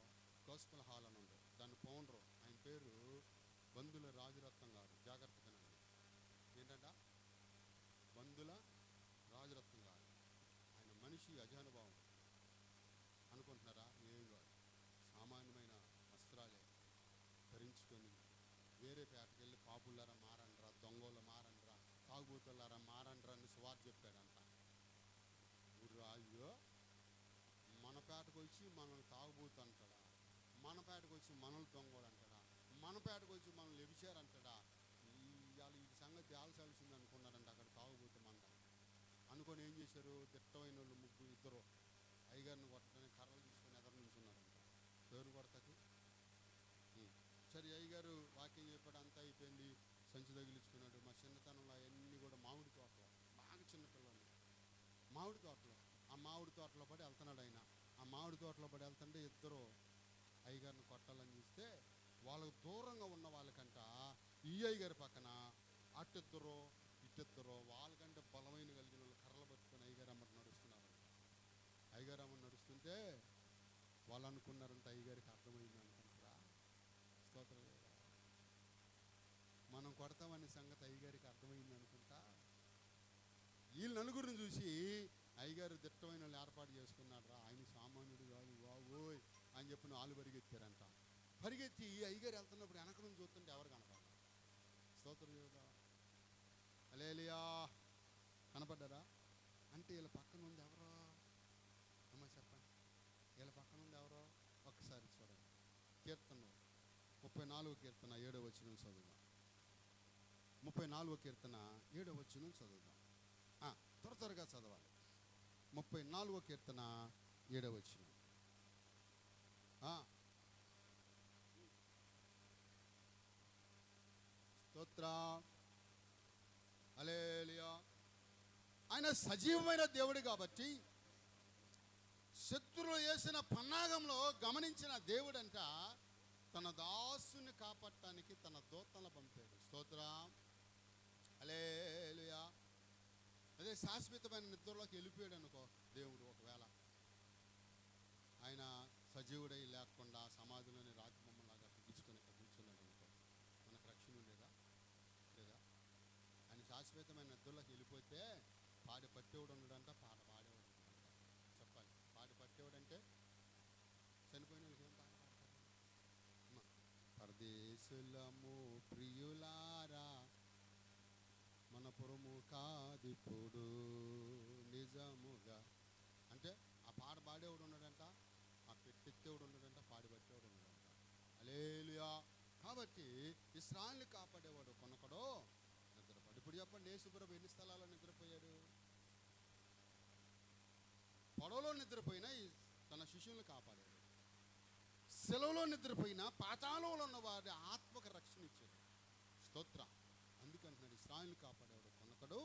A: గోస్పల్ హాల్ అని ఉంది. దాని పౌండరు ఆయన పేరు బంధుల రాజరత్నం గారు. జాగ్రత్త వినండి. ఏంటంట? బంధుల రాజరత్నం గారు. ఆయన మనిషి అజానుభావం అనుకుంటున్నారా? ఏం కాదు. సామాన్యమైన వస్త్రాలే ధరించుకొని వేరే పేటకి వెళ్ళి పాపులారా మారండ్రా, దొంగోళ్ళు మారండ్రా, తాగుబోతులారా మారండ్రా అని సువార్త చెప్పాడంట. అయ్యో, మన పేటకు వచ్చి మనల్ని తాగుబోతు అంటాడా? మన పేటకు వచ్చి మనల్ని దొంగోడు అంటాడా? మన పేటకు వచ్చి మనల్ని లెబిచారు అంటాడా? ఇవాళ ఈ సంగతి తేల్చాల్సింది అనుకున్నారంట. అక్కడ తాగుబోతు మంట అనుకొని ఏం చేశారు? దిట్టమైన వాళ్ళు ముగ్గురు, ఇద్దరు అయ్యగారిని కొట్టడానికి కర్రలు తీసుకొని ఎదరు నుంచున్నారంట. ఎవరు కొడతాకి? సరే, అయ్యగారు వాక్యం చెప్పాడు, అంతా అయిపోయింది. సంచి తగిలించుకున్నాడు. మా చిన్నతనంలో అవన్నీ కూడా మామిడి తోటలో, బాగా చిన్నపిల్లలు మామిడి తోటలో, ఆ మామిడి తోటలో పడి వెళ్తున్నాడు ఆయన. ఆ మామిడి తోటలో పడి వెళ్తుంటే ఇద్దరు అయ్యగారిని కొట్టాలని చూస్తే వాళ్ళకు దూరంగా ఉన్న వాళ్ళకంట ఈ అయ్యగారి పక్కన అట్టిద్దరు ఇట్టిద్దరు వాళ్ళకంటే బలమైన కలిగిన వాళ్ళు కర్రలు పట్టుకొని అయ్యగారు అమ్మటి నడుస్తున్నారంట. అయ్యగారు అమ్మటి నడుస్తుంటే వాళ్ళు అనుకున్నారంట అయ్యగారికి అర్థమైంది అనుకుంటారా? స్తోత్రం. మనం కొడతామనే సంగతి అయ్యగారికి అర్థమైంది అనుకుంటా. వీళ్ళు నలుగురిని చూసి అయ్యగారు దిట్టమైన వాళ్ళు ఏర్పాటు చేసుకున్నాడు రా, ఆయన సామాన్యుడు కాదు బాబోయ్ అని చెప్పిన వాళ్ళు పరిగెత్తారంట. పరిగెత్తి అయ్యగారు వెళ్తున్నప్పుడు వెనక నుంచి చూస్తుంటే ఎవరు కనపడ్డారు? స్తోత్రం చేద్దాం. హల్లెలూయా. కనపడ్డారా? అంటే వీళ్ళ పక్కన ఉంది ఎవరో? అమ్మ చెప్పండి, వీళ్ళ పక్కన ఉంది ఎవరో? ఒక్కసారి చూడండి. కీర్తన 34వ కీర్తన 7వ వచనం చదువుదాం. 34వ కీర్తన 7వ వచనం చదువుదాం. త్వరగా చదవాలి. 34వ కీర్తన 7వ వచనం. స్తోత్రం. హల్లెలూయా. ఆయన సజీవమైన దేవుడు కాబట్టి శత్రువులు వేసిన పన్నాగంలో గమనించిన దేవుడంట తన దాసుని కాపాడటానికి తన దూతలను పంపాడు. స్తోత్రం. హల్లెలూయా. అదే శాశ్వతమైన నిద్రలోకి వెళ్ళిపోయాడు అనుకో దేవుడు, ఒకవేళ ఆయన సజీవుడై లేకుండా సమాధిలోని రాతి బొమ్మలాగా తీసుకొని ఇక్కడ కూర్చున్నాడు అనుకో, మనకు రక్షణ ఉండేదా? లేదా? ఆయన శాశ్వతమైన నిద్రలోకి వెళ్ళిపోతే పాడి పట్టేవాడు ఉన్నాడంట, పాట పాడేవాడు ఉన్నాడంట. చెప్పాలి, పాడి పట్టేవాడు అంటే చనిపోయిన వాళ్ళకి ఏం పాట పాడతారు? పరదేశులము ప్రియులారా మన పురము కాదిప్పుడు నిజముగా అంటే ఆ పాట పాడేవాడు ఉన్నాడంట, ఆ పెట్టెత్తేవాడు ఉన్నాడంట, పాడి పట్టేవాడు ఉన్నాడంట. హల్లెలూయా. కాబట్టి ఇశ్రాయేలుని కాపాడేవాడు కొనకడో నిద్రపోయాడు. ఇప్పుడు చెప్పండి, యేసుప్రభు ఎన్ని స్థలాల్లో నిద్రపోయాడు? పడవలో నిద్రపోయినా తన శిష్యులను కాపాడాడు. సెలవులో నిద్రపోయినా పాతాళంలో ఉన్న వారి ఆత్మకు రక్షణ ఇచ్చాడు. స్తోత్రం. అందుకంటున్నాడు ఇశ్రాయేలుని కాపాడేవాడు కొనకడు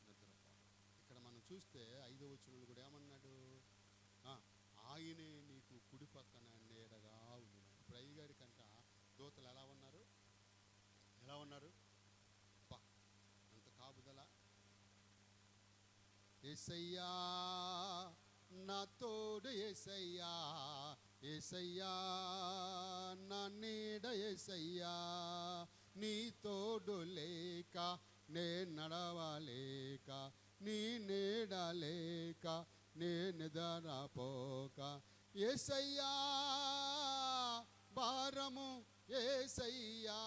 A: నిద్రపోడు. ఇక్కడ మనం చూస్తే 5వ వచనంలో కూడా ఏమన్నాడు? ఆయనే నీకు కుడి పక్కన నీడగా ఉంది. ఇప్పుడు అయ్యగారి కంట దూతలు ఎలా ఉన్నారు? ఎలా ఉన్నారు? అంత కాపుదల. యేసయ్యా నా తోడు, యేసయ్యా యేసయ్యా నా నీడ, యేసయ్యా నీ తోడు లేక నే నడవలేక, నీ నీడ లేక నే నిద్రపోక, యేసయ్యా భారము యేసయ్యా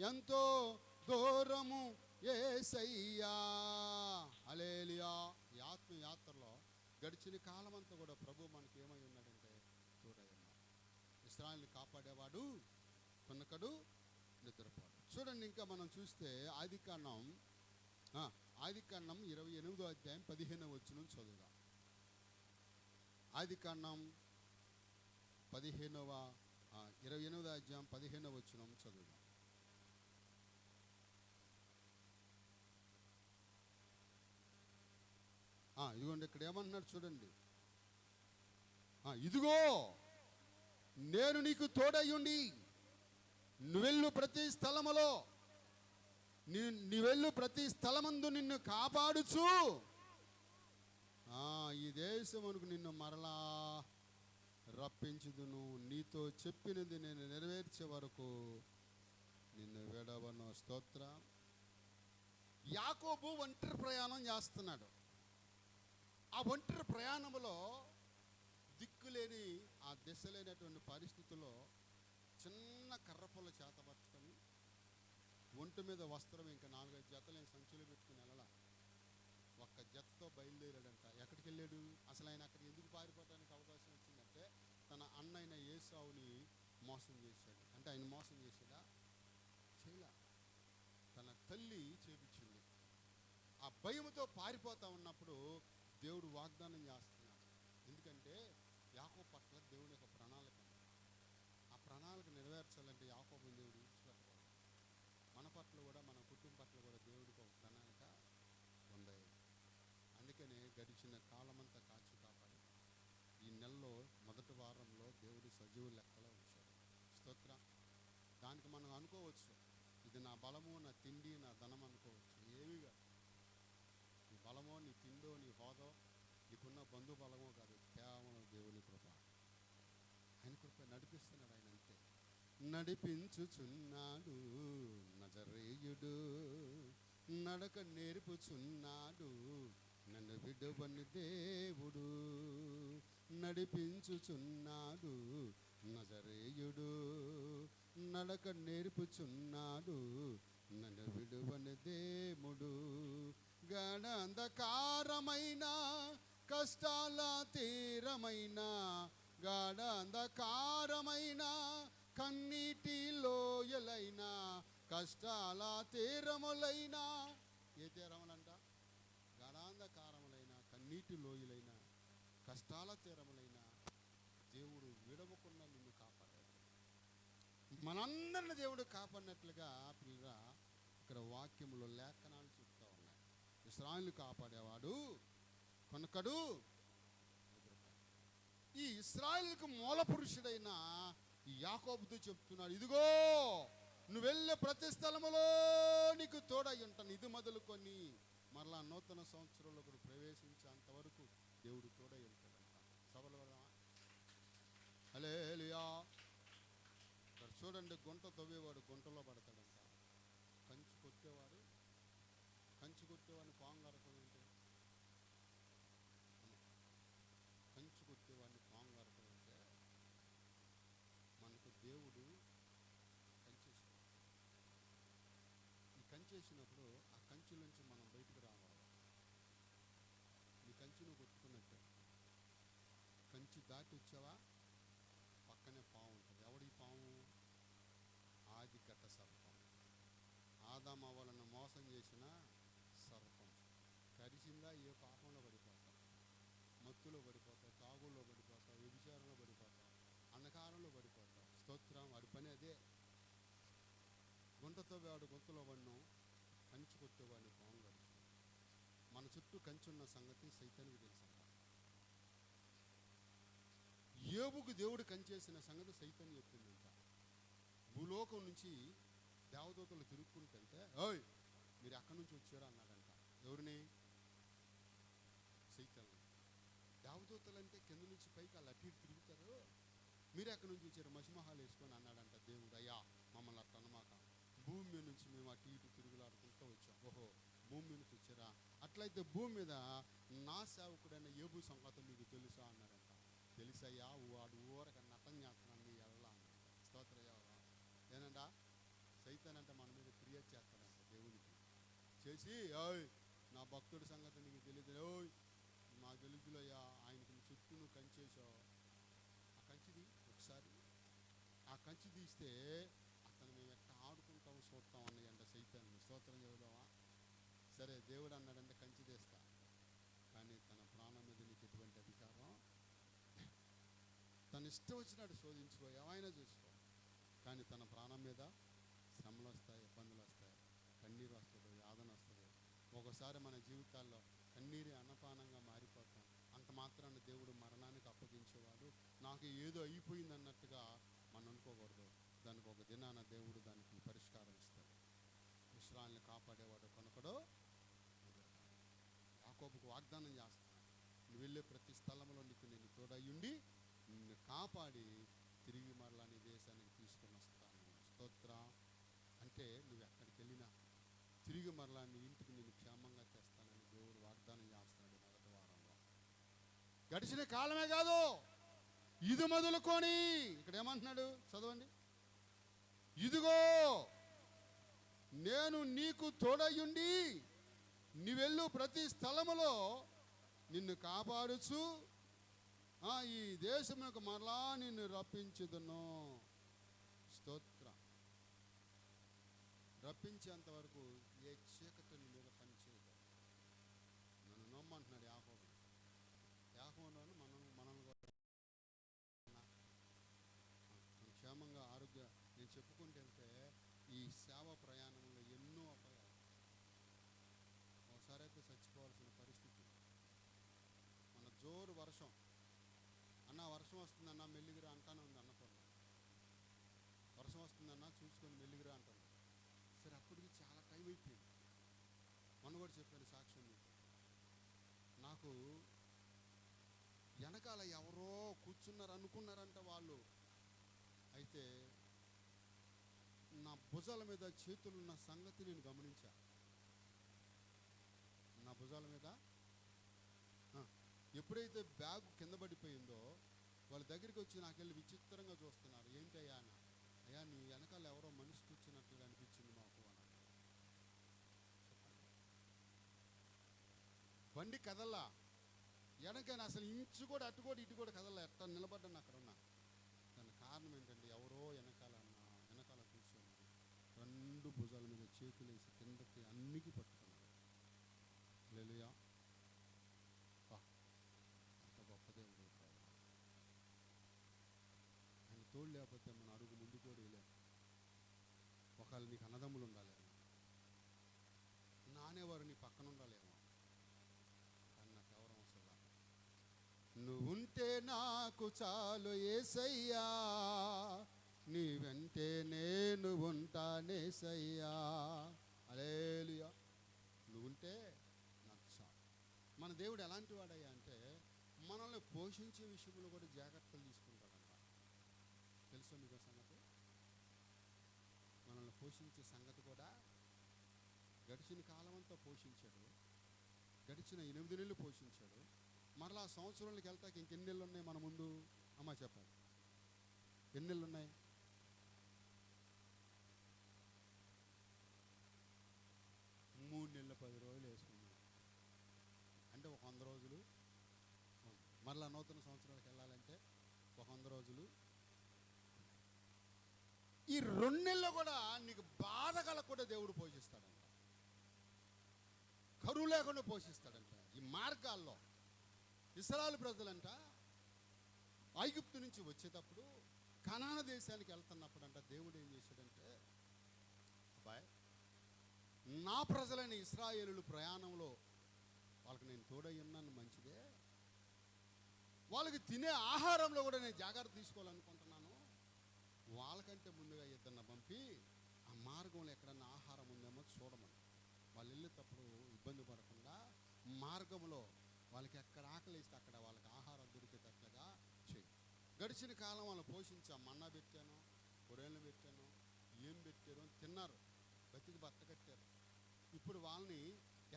A: ఎంతో దూరము యేసయ్యా. హల్లెలూయా. ఈ ఆత్మయాత్రలో గడిచిన కాలం అంతా కూడా ప్రభు మనకి ఏమై ఉన్నాడంటే తోడై ఉన్నాడు. ఇశ్రాయేలుని కాపాడేవాడు కొనకడు నిద్రపోడు. చూడండి, ఇంకా మనం చూస్తే ఆదికాండం 28వ అధ్యాయం 15వ వచనం చదువుదాం. ఆదికాండం 28వ అధ్యాయం 15వ వచనం చదువుదాం. ఇదిగోండి, ఇక్కడ ఏమంటున్నాడు చూడండి. ఇదిగో నేను నీకు తోడయ్యుండి నువ్వెళ్ళు ప్రతి స్థలమందు నిన్ను కాపాడుచు ఈ దేశమునకు నిన్ను మరలా రప్పించుదును, నీతో చెప్పినది నేను నెరవేర్చే వరకు నిన్ను విడవను. స్తోత్ర. యాకోబు ఒంటరి ప్రయాణం చేస్తున్నాడు. ఆ ఒంటరి ప్రయాణంలో దిక్కులేని, ఆ దిశ లేనటువంటి పరిస్థితుల్లో చిన్న కర్రపుల్ల చేత పట్టుకొని, ఒంటి మీద వస్త్రం ఇంకా 4-5 జతలు సంచులు పెట్టుకుని వెళ్ళాల. ఒక్క జతతో బయలుదేరాడంట. ఎక్కడికి వెళ్ళాడు? అసలు ఆయన అక్కడ ఎందుకు పారిపోవడానికి అవకాశం వచ్చిందంటే, తన అన్నైన ఏసావుని మోసం చేశాడు. అంటే ఆయన మోసం చేశాడా? చేయలా. తన తల్లి చేపించింది. ఆ భయంతో పారిపోతా ఉన్నప్పుడు దేవుడు వాగ్దానం చేస్తున్నాడు. ఎందుకంటే యాకోబు పట్ల దేవుని యొక్క ప్రణాళిక ఉంది. ఆ ప్రణాళిక నెరవేర్చాలంటే యాకోబుని దేవుడు విడిచిపెట్టకూడదు. మన పట్ల కూడా, మన కుటుంబం పట్ల కూడా దేవుడికి ఒక ప్రణాళిక ఉంది. అందుకనే గడిచిన కాలమంతా కాచి కాపాడి ఈ నెలలో మొదటి వారంలో దేవుడు సజీవ లెక్కలో ఉంచాడు. స్తోత్ర. దానికి మనం అనుకోవచ్చు, ఇది నా బలము, నా తిండి, నా ధనం అనుకోవచ్చు. ఏమీ కాదు. నీ బలమో, నీ తిండో, నీ హోదో, నీకున్న బంధు బలమో కాదు. కేవలం దేవుని కృప. ఆయన కృప నడిపిస్తున్నాడు. ఆయన అంతే నడిపించుచున్నాడు నజరేయుడు, నడక నేర్పుచున్నాడు నన్ను విడువని దేవుడు. నడిపించుచున్నాడు నజరేయుడు, నడక నేర్పుచున్నాడు నన్ను విడువని దేవుడు. గాఢంధకారమైన కష్టాల తీరమైన, గాఢంధకారమైన కన్నీటి లోయలైన, కష్టాల తీరములైన, ఏ తీరములంట? గాఢాంధకారములైన, కన్నీటి లోయలైన, కష్టాల తీరములైన దేవుడు విడవకుండా నిన్ను కాపాడాడు. మనందరిని దేవుడు కాపాడినట్లుగా ప్రియురా ఇక్కడ వాక్యములో లేఖనాలు చెప్తా ఉన్నాయి. ఇశ్రాయేలును కాపాడేవాడు కొనకడు. ఈ ఇశ్రాయేలుకు మూల పురుషుడైన యాకోబుతో చెప్తున్నాడు, ఇదిగో నువ్వు వెళ్ళే ప్రతి స్థలములో నీకు తోడై ఉంటాను. ఇది మొదలుకొని మరలా నూతన సంవత్సరంలో కూడా ప్రవేశించేంత వరకు దేవుడు తోడై ఉంటాడంట. సభలు హల్లెలూయా. ఇక్కడ చూడండి, గుంట తవ్వేవాడు గుంటలో పడతాడంట. కంచి కొట్టేవాడిని పాంగారకం ఏంటి? కంచి కొట్టేవాడిని పాంగారకం అంటే మనకు దేవుడు కంచేసాడు. ఈ కంచేసినప్పుడు ఆ కంచులోంచి మనం బయటకు రావాలి. నీ కంచి నువ్వు కొట్టుకున్నట్టే. కంచి దాటి వచ్చావా, పక్కనే పాము ఉంటుంది. ఎవడి పాము? ఆది ఘట్ట సర్పం. ఆదాము అవ్వలను మోసం చేసిన సర్పం. కరిచిందా, ఏ పాపంలో పడిపోతావు, మత్తులో పడిపోతావు, తాగుల్లో పడిపోతావు, వ్యభిచారంలో పడిపోతావు, అంధకారంలో పడిపోతావు. స్తోత్రం. వాడి పని అదే. గుంటతో వాడు గుంతలో పడిను, కంచి కొట్టేవాడిని పాము గడుచు. మన చుట్టూ కంచి ఉన్న సంగతి సైతానికి తెలుసంట. యోబుకు దేవుడు కంచేసిన సంగతి సైతాన్ చెప్పిందంట. భూలోకం నుంచి దేవదూతలు తిరుగుకుంటుంటే, ఓయ్ మీరు ఎక్కడి నుంచి వచ్చారు అన్నాడంట. ఎవరిని? సైతాన్ని. దేవదూతలు అంటే కింద నుంచి పైకి అలా అటు ఇటు తిరుగుతారు. మీరు ఎక్కడి నుంచి వచ్చారు? మసిమహాలు వేసుకొని అన్నాడంట దేవుడు. అయ్యా మమ్మల్ని అట్ట అనమాక, భూమి మీద నుంచి మేము అటు ఇటు తిరుగులాడుకుంటూ వచ్చాం. ఓహో భూమి మీద నుంచి వచ్చారా? అట్లయితే భూమి మీద నా సేవకుడైన యోబు సంగతి మీకు తెలుసా అన్నాడంట. తెలుసయ్యా, వాడు ఊరక నటన చేస్తున్నాను నీ ఎడల అన్నాడు. స్తోత్రయ్యా. ఏనంట సైతాన్ అంటే మన మీద క్రియేట్ చేస్తాడంట దేవునికి. చేసి, ఓయ్ నా భక్తుడి సంగతి నీకు తెలియదు, ఓయ్ నాకు తెలుసులయ్యా, ఆయనకి చుట్టూ నువ్వు కంచేసావు. ఆ కంచిది ఒకసారి, ఆ కంచి తీస్తే అతను మేము ఎట్లా ఆడుకుంటాం చూస్తాం అన్నాయంట సైతాన్ని. స్తోత్రం చెబుదామా? సరే దేవుడు అన్నాడంటే కంచి తీస్తా, కానీ తన ప్రాణం మీద నీకు ఎటువంటి అధికారం ఇష్టం వచ్చినట్టు శోధించుకో, ఏమైనా చేసుకో, కానీ తన ప్రాణం మీద శ్రమలు వస్తాయి, ఇబ్బందులు వస్తాయి, కన్నీరు వస్తుంది, యాతన వస్తుంది. ఒకసారి మన జీవితాల్లో కన్నీరు అన్నపానంగా మారిపోతాం. అంత మాత్రాన దేవుడు మరణానికి అప్పగించేవాడు, నాకు ఏదో అయిపోయింది అన్నట్టుగా మనం అనుకోకూడదు. దానికి ఒక దినాన దేవుడు దానికి పరిష్కారం ఇస్తాడు. ఇశ్రాయేలుని కాపాడేవాడు కొనకడో యాకోబుకు వాగ్దానం చేస్తున్నాడు, నువ్వు వెళ్ళే ప్రతి స్థలంలో నీకు నేను తోడయ్యుండి నిన్ను కాపాడి తిరిగి మరలా నీ దేశానికి తీసుకొని వస్తాను. స్తోత్ర. అంటే నువ్వు ఎక్కడికి వెళ్ళినా తిరిగి మరలా నీ ఇంటికి నేను క్షేమంగా తెస్తానని దేవుడు వాగ్దానం చేస్తున్నాడు. మొదటి వారంలో గడిచిన కాలమే కాదు, ఇది మొదలుకొని ఇక్కడ ఏమంటున్నాడు చదవండి. ఇదిగో నేను నీకు తోడయ్యుండి నీవెళ్ళు ప్రతి స్థలములో నిన్ను కాపాడుచు ఈ దేశమునకు మరలా నిన్ను రప్పించుదును. స్తోత్ర. రప్పించేంత వరకు ఏ చీకటి నీ మీద పనిచేయదు. నన్ను నమ్మంటున్నాడు యాకోబు. యాకోబును మనల్ని కూడా క్షేమంగా ఆరోగ్య నేను చెప్పుకుంటే ఈ సేవ ప్రయాణంలో ఎన్నో అపాయాలు. ఒకసారి అయితే చచ్చిపోవాల్సిన పరిస్థితి. మన జోరు వర్షం అన్న, వర్షం వస్తుందన్నా మెల్లిగిరా అంటానే ఉంది అన్నపూర్ణ. వర్షం వస్తుందన్నా చూసుకొని మెల్లిగిరా అంటాను. సరే అప్పటికి చాలా టైం అయిపోయింది. మొన్న కూడా చెప్పాను సాక్ష్యం మీకు. నాకు వెనకాల ఎవరో కూర్చున్నారు అనుకున్నారంట వాళ్ళు. అయితే నా భుజాల మీద చేతులున్న సంగతి నేను గమనించా. నా భుజాల మీద ఎప్పుడైతే బ్యాగ్ కింద పడిపోయిందో వాళ్ళ దగ్గరికి వచ్చి నాకెళ్ళి విచిత్రంగా చూస్తున్నారు. ఏంటయ్యా అన్న, అయ్యా నీ వెనకాల ఎవరో మనిషి కూర్చున్నట్లుగా అనిపించింది మాకు అన్నాడు. బండి కదల్లా, వెనకైనా అసలు ఇంచు కూడా అటు కూడా ఇటు కూడా కదల్లా, ఎట్లా నిలబడ్డాను అక్కడ ఉన్నా. దానికి కారణం ఏంటంటే ఎవరో వెనకాల కూర్చొని రెండు భుజాల మీద చేతులు వేసి కిందకి అన్నికి పట్టుకున్నాడు. హల్లెలూయా. అంత గొప్ప దేవుడు. ఆయన తోడు లేకపోతే మన అడుగు ముందు కూడా వేయలేము. ఒకవేళ నీకు అన్నదమ్ములు ఉండాలేమో, నానేవారు నీ పక్కన ఉండాలేమో, కానీ నాకు ఎవరు అవసరం. నువ్వుంటే నాకు చాలు యేసయ్యా, నీ వెంటే నేను ఉంటానేసయ్యా. హల్లెలూయా. నువ్వుంటే నాకు చాలు. మన దేవుడు ఎలాంటి వాడయ్యా అంటే మనల్ని పోషించే విషయంలో కూడా జాగ్రత్తలు తీసుకుంటాడంట. తెలుసా మీకు సంగతి? మనల్ని పోషించే సంగతి కూడా గడిచిన కాలం అంతా పోషించాడు. గడిచిన 8 నెలలు పోషించాడు. మరలా సంవత్సరాలకు వెళ్తాక ఇంకెన్ని నెలలు ఉన్నాయి మన ముందు? అమ్మ చెప్పాలి, ఎన్ని నెలలు ఉన్నాయి? 3 నెలల 10 రోజులు వేసుకున్నాం అంటే ఒక 100 రోజులు. మరలా నూతన సంవత్సరాలకు వెళ్ళాలంటే ఒక 100 రోజులు. ఈ 2 నెలలు కూడా నీకు బాధ కలగకుండా దేవుడు పోషిస్తాడంట. కరువు లేకుండా పోషిస్తాడంట. ఈ మార్గాల్లో ఇశ్రాయేలు ప్రజలంట ఐగుప్తు నుంచి వచ్చేటప్పుడు కనాను దేశానికి వెళ్తున్నప్పుడు అంట దేవుడు ఏం చేశాడంటే, అబ్బాయి నా ప్రజలైన ఇశ్రాయేలుల ప్రయాణంలో వాళ్ళకి నేను తోడై ఉన్నాను, మంచిదే. వాళ్ళకి తినే ఆహారంలో కూడా నేను జాగ్రత్త తీసుకోవాలనుకుంటున్నాను. వాళ్ళకంటే ముందుగా ఇద్దరిని పంపి ఆ మార్గంలో ఎక్కడన్నా ఆహారం ఉందేమో చూడమని. వాళ్ళు వెళ్ళేటప్పుడు ఇబ్బంది పడకుండా మార్గంలో వాళ్ళకి ఎక్కడ ఆకలిస్తే అక్కడ వాళ్ళకి ఆహారం దొరికేటట్లుగా చెయ్యి. గడిచిన కాలం వాళ్ళని పోషించా. మన్నా పెట్టాను, పొరేళ్ళు పెట్టాను, ఏం పెట్టారు తిన్నారు, బతికి బట్ట కట్టారు. ఇప్పుడు వాళ్ళని